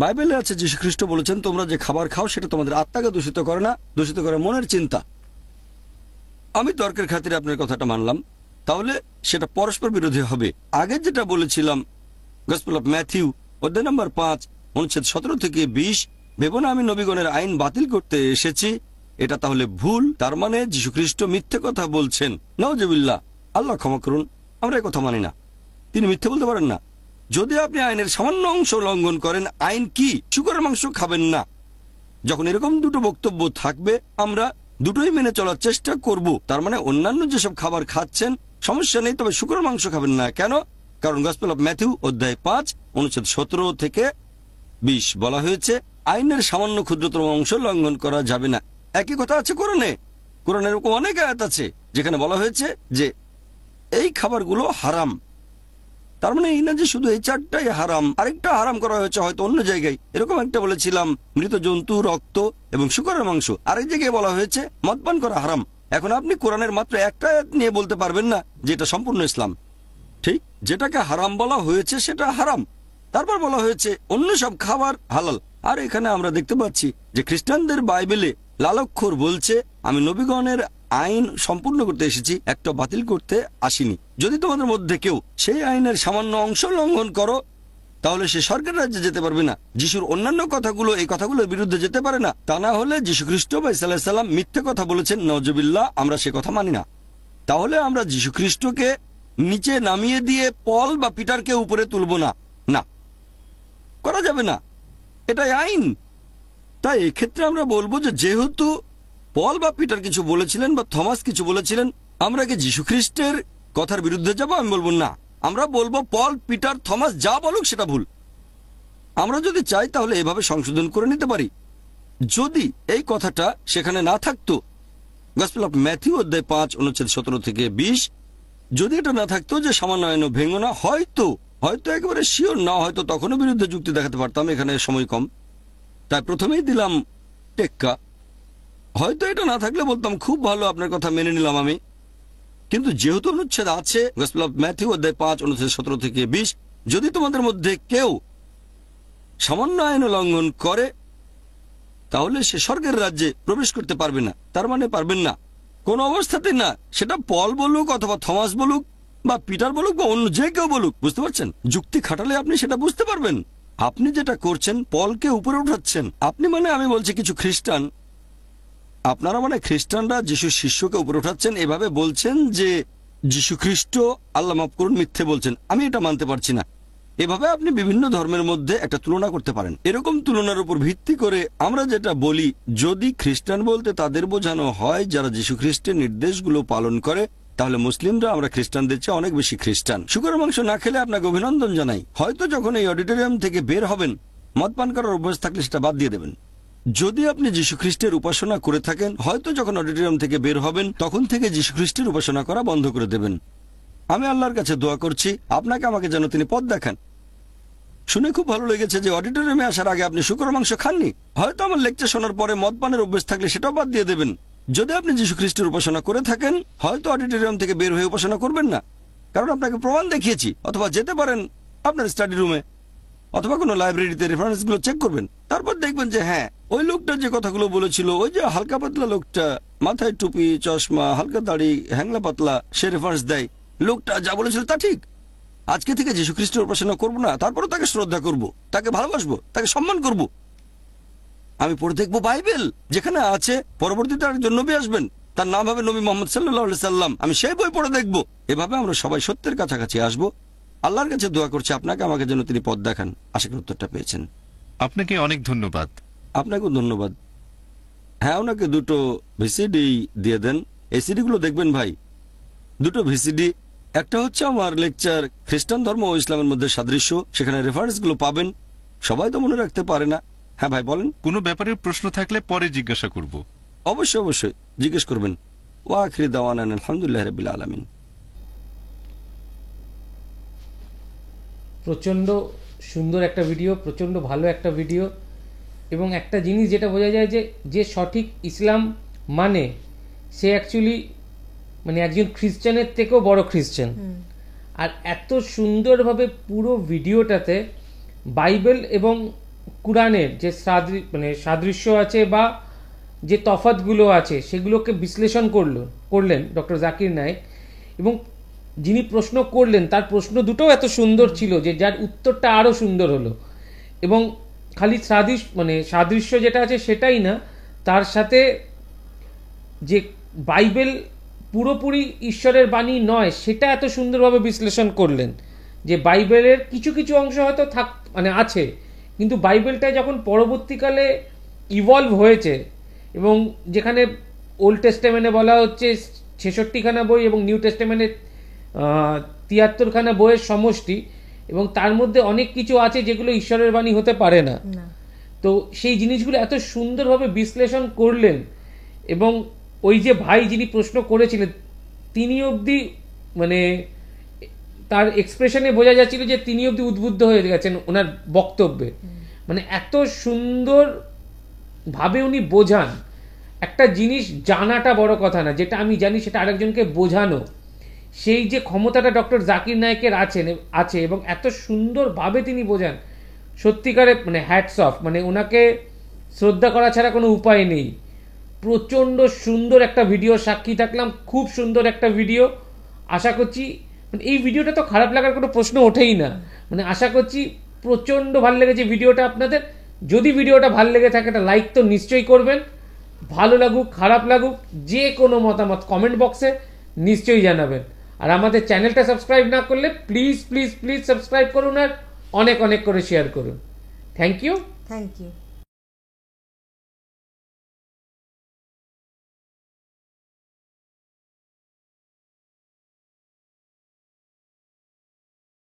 বাইবেলে আছে যীশু খ্রিস্ট বলেছেন তোমরা যে খাবার খাও সেটা তোমাদের আত্মাকে দূষিত করে না, দূষিত করে মনের চিন্তা। আমি তর্কের খাতিরে আপনার কথাটা মানলাম, তাহলে সেটা পরস্পর বিরোধী হবে। আগে যেটা বলেছিলাম গসপেল অফ ম্যাথিউ অধ্যায় নম্বর 5 অনুচ্ছেদ 17 থেকে 20, ভেবো না আমি নবীগণের আইন বাতিল করতে এসেছি, এটা তাহলে ভুল। তার মানে যীশু খ্রিস্ট মিথ্যে কথা বলছেন। নাউজুবিল্লাহ, আল্লাহ ক্ষমা করুন, আমরা এই কথা মানি না। তিনি মিথ্যে বলতে পারেন না। যদি আপনি আইনের সামান্য অংশ লঙ্ঘন করেন, আইন কি? শুকরের মাংস খাবেন না। যখন এরকম দুটো বক্তব্য থাকবে আমরা দুটোই মেনে চলার চেষ্টা করব। তার মানে অন্যান্য যেসব খাবার খাচ্ছেন সমস্যা নেই, তবে শুকরের মাংস খাবেন না। কেন? কারণ গসপেল অফ ম্যাথিউ অধ্যায় 5 অনুচ্ছেদ 17 থেকে 20 বলা হয়েছে আইনের সামান্য ক্ষুদ্রতম অংশ লঙ্ঘন করা যাবে না। একই কথা আছে কোরআনে। কোরআনে এরকম অনেক আয়াত আছে যেখানে বলা হয়েছে যে এই খাবারগুলো হারাম। তার মানে এই না যে শুধু এই 4টাই হারাম, আরেকটা হারাম করা হয়েছে হয়তো অন্য জায়গায়। এরকম একটা বলেছিলাম মৃত জন্তু, রক্ত এবং শুকরের মাংস। আরেক জায়গায় বলা হয়েছে মদপান করা হারাম। এখন আপনি কোরআনের মাত্র একটা আয়াত নিয়ে বলতে পারবেন না যে এটা সম্পূর্ণ ইসলাম। ঠিক, যেটাকে হারাম বলা হয়েছে সেটা হারাম, তারপর বলা হয়েছে অন্য সব খাবার হালাল। আর এখানে আমরা দেখতে পাচ্ছি যে খ্রিস্টানদের বাইবেলে লালক্ষর বলছে, আমি নবীগণের আইন সম্পূর্ণ করতে এসেছি, একটা বাতিল করতে আসিনি। যদি তোমাদের মধ্যে কেউ সেই আইনের সামান্য অংশ লঙ্ঘন করো তাহলে সে স্বর্গের রাজ্যে যেতে পারবে না। যিশুর অন্যান্য কথাগুলো এই কথাগুলোর বিরুদ্ধে যেতে পারে না। তা না হলে যীশু খ্রিস্ট বা ঈসা আলাইহিস সালাম মিথ্যে কথা বলেছেন, নওজুবিল্লাহ, আমরা সে কথা মানি না। তাহলে আমরা যীশু খ্রিস্টকে নিচে নামিয়ে দিয়ে পল বা পিটারকে উপরে তুলব না, না করা যাবে না, এটাই আইন। তাই এক্ষেত্রে আমরা বলবো যে যেহেতু পল বা পিটার কিছু বলেছিলেন বা থমাস কিছু বলেছিলেন, আমরা কি যীশু খ্রিস্টের কথার বিরুদ্ধে যাব? আমি বলবো না। আমরা বলবো পল, পিটার, থমাস যা বলুক সেটা ভুল। আমরা যদি চাই তাহলে এভাবে সংশোধন করে নিতে পারি। যদি এই কথাটা সেখানে না থাকতো, গসপেল অফ ম্যাথিউ অধ্যায় 5 অনুচ্ছেদ 17 থেকে 20, যদি এটা না থাকতো যে সামান্য আইনও ভেঙো না, হয়তো একেবারে শিওর না, হয়তো তখনও বিরুদ্ধে যুক্তি দেখাতে পারতাম। এখানে সময় কম, তাই প্রথমেই দিলাম টেক্কা। হয়তো এটা না থাকলে বলতাম খুব ভালো, আপনার কথা মেনে নিলাম আমি। কিন্তু যেহেতু অনুচ্ছেদ আছে, গসপেল অফ ম্যাথিউ অধ্যায় 5 অনুচ্ছেদ 17 থেকে 20, যদি তোমাদের মধ্যে কেউ সামান্য আইন লঙ্ঘন করে তাহলে সে স্বর্গের রাজ্যে প্রবেশ করতে পারবে না। তার মানে পারবেন না, কোন অবস্থাতে না। সেটা পল বলুক অথবা থমাস বলুক বা পিটার বলুক বা অন্য যে কেউ বলুক, বুঝতে পারছেন? যুক্তি খাটালে আপনি সেটা বুঝতে পারবেন। আপনি যেটা করছেন, পলকে উপরে উঠাচ্ছেন। আপনি মানে আমি বলছি কিছু খ্রিস্টান, আপনারা মানে খ্রিস্টানরা যিশুর শিষ্যকে উপরে উঠাচ্ছেন, এভাবে বলছেন যে যীশু খ্রিস্ট, আল্লাহ মাফ করুন, মিথ্যে বলছেন। আমি এটা মানতে পারছি না। এভাবে আপনি বিভিন্ন ধর্মের মধ্যে একটা তুলনা করতে পারেন। এরকম তুলনার উপর ভিত্তি করে আমরা যেটা বলি, যদি খ্রিস্টান বলতে তাদের বোঝানো হয় যারা যীশু খ্রিস্টের নির্দেশগুলো পালন করে, তাহলে মুসলিমরা আমরা খ্রিস্টানদের চেয়ে অনেক বেশি খ্রিস্টান। শুকরের মাংস না খেলে আপনাকে অভিনন্দন জানাই। হয়তো যখন এই অডিটোরিয়াম থেকে বের হবেন, মদ পান করার অভ্যাস থাকলে সেটা বাদ দিয়ে দেবেন। যদি আপনি যীশু খ্রিস্টের উপাসনা করে থাকেন, হয়তো যখন অডিটোরিয়াম থেকে বের হবেন তখন থেকে যীশু খ্রিস্টের উপাসনা করা বন্ধ করে দেবেন। আমি আল্লাহর কাছে দোয়া করছি আপনাকে আমাকে যেন তিনি পথ দেখান। শুনে খুব ভালো লেগেছে যে অডিটোরিয়ামে আসার আগে আপনি শুকরের মাংস খাননি। হয়তো আমার লেকচার শোনার পরে মদ পানের অভ্যেস থাকলে সেটাও বাদ দিয়ে দেবেন। যদি আপনি যীশু খ্রিস্টের উপাসনা করে থাকেন, হয়তো অডিটোরিয়াম থেকে বের হয়ে উপাসনা করবেন না, কারণ আপনাকে প্রমাণ দেখিয়েছি। অথবা যেতে পারেন আপনার স্টাডি রুমে অথবা কোনো লাইব্রেরিতে, রেফারেন্সগুলো চেক করবেন। তারপর দেখবেন যে হ্যাঁ, ওই লোকটা যে কথাগুলো বলেছিল, ওই যে হালকা পাতলা লোকটা, মাথায় টুপি, চশমা, হালকা দাড়ি, হ্যাংলা পাতলা, সে রেফারেন্স দেয়। লোকটা যা বলেছিল তা ঠিক। আজকে থেকে যীশু খ্রিস্টের উপাসনা করবো না, তারপরে তাকে শ্রদ্ধা করব, তাকে ভালোবাসবো, তাকে সম্মান করব। আমি পড়ে দেখবো বাইবেল, যেখানে আছে পরবর্তীতে একজন নবী আসবেন, তার নাম হবে নবী মোহাম্মদ সাল্লাল্লাহু আলাইহি সাল্লাম। আমি সেই বই পড়ে দেখবো। এভাবে আমরা সবাই সত্যের কাছাকাছি আসবো। আল্লাহর কাছে দোয়া করছি আপনাকে আমাকে যেন তিনি পথ দেখান। আশা করি উত্তরটা পেয়েছেন। আপনাকে অনেক ধন্যবাদ। আপনাকেও ধন্যবাদ। হ্যাঁ, ওনাকে 2টো ভিসিডি দিয়ে দেন। এই সিডিগুলো দেখবেন ভাই, 2টো ভিসিডি। একটা হচ্ছে আমার লেকচার খ্রিস্টান ধর্ম ও ইসলামের মধ্যে সাদৃশ্য, সেখানে রেফারেন্সগুলো পাবেন। সবাই তো মনে রাখতে পারে না। হ্যাঁ ভাই বলেন। কোনো ব্যাপারে প্রশ্ন থাকলে পরে জিজ্ঞাসা করব। অবশ্যই অবশ্যই জিজ্ঞেস করবেন। ওয়া আখিরি দাওয়ানা আলহামদুলিল্লাহি রাব্বিল আলামিন। প্রচণ্ড সুন্দর একটা ভিডিও, প্রচণ্ড ভালো একটা ভিডিও। এবং একটা জিনিস যেটা বোঝা যায় যে সঠিক ইসলাম মানে সে অ্যাকচুয়ালি মানে একজন খ্রিস্টানের থেকেও বড় খ্রিস্টান। আর এত সুন্দরভাবে পুরো ভিডিওটাতে বাইবেল এবং কুরআনের যে সাদৃশ্য আছে বা যে তফাৎগুলো আছে সেগুলোকে বিশ্লেষণ করলেন ডক্টর জাকির নায়েক। এবং যিনি প্রশ্ন করলেন তার প্রশ্ন দুটোও এত সুন্দর ছিল যে যার উত্তরটা আরও সুন্দর হলো। এবং খালি সাদৃশ্য যেটা আছে সেটাই না, তার সাথে যে বাইবেল পুরোপুরি ঈশ্বরের বাণী নয় সেটা এত সুন্দরভাবে বিশ্লেষণ করলেন যে বাইবেলের কিছু কিছু অংশ হয়তো আছে, কিন্তু বাইবেলটা যখন পরবর্তীকালে ইভলভ হয়েছে এবং যেখানে ওল্ড টেস্টামেন্টে বলা হচ্ছে 66খানা বই এবং নিউ টেস্টামেন্টে 73খানা বইয়ের সমষ্টি, এবং তার মধ্যে অনেক কিছু আছে যেগুলো ঈশ্বরের বাণী হতে পারে না। তো সেই জিনিসগুলো এত সুন্দরভাবে বিশ্লেষণ করলেন। এবং ওই যে ভাই যিনি প্রশ্ন করেছিলেন তিনি অবধি তার এক্সপ্রেশনে বোঝা যাচ্ছিল যে তিনি অব্দি উদ্বুদ্ধ হয়ে গেছেন ওনার বক্তব্যে। মানে এত সুন্দর ভাবে উনি বোঝান, একটা জিনিস জানাটা বড় কথা না, যেটা আমি জানি সেটা আরেকজনকে বোঝানো, সেই যে ক্ষমতাটা ডক্টর জাকির নায়েকের আছে এবং এত সুন্দরভাবে তিনি বোঝান, সত্যিকারে মানে হ্যাটস অফ, মানে ওনাকে শ্রদ্ধা করা ছাড়া কোনো উপায় নেই। প্রচণ্ড সুন্দর একটা ভিডিও সাক্ষী থাকলাম, খুব সুন্দর একটা ভিডিও। আশা করছি মানে এই ভিডিওটা তো খারাপ লাগার কোনো প্রশ্ন ওঠেই না, মানে আশা করছি প্রচণ্ড ভালো লেগেছে ভিডিওটা আপনাদের। যদি ভিডিওটা ভালো লেগে থাকে একটা লাইক তো নিশ্চয়ই করবেন, ভালো লাগুক খারাপ লাগুক যে কোনো মতামত কমেন্ট বক্সে নিশ্চয়ই জানাবেন। আর আমাদের চ্যানেলটা সাবস্ক্রাইব না করলে প্লিজ প্লিজ প্লিজ সাবস্ক্রাইব করুন আর অনেক অনেক করে শেয়ার করুন। Thank you. Thank you.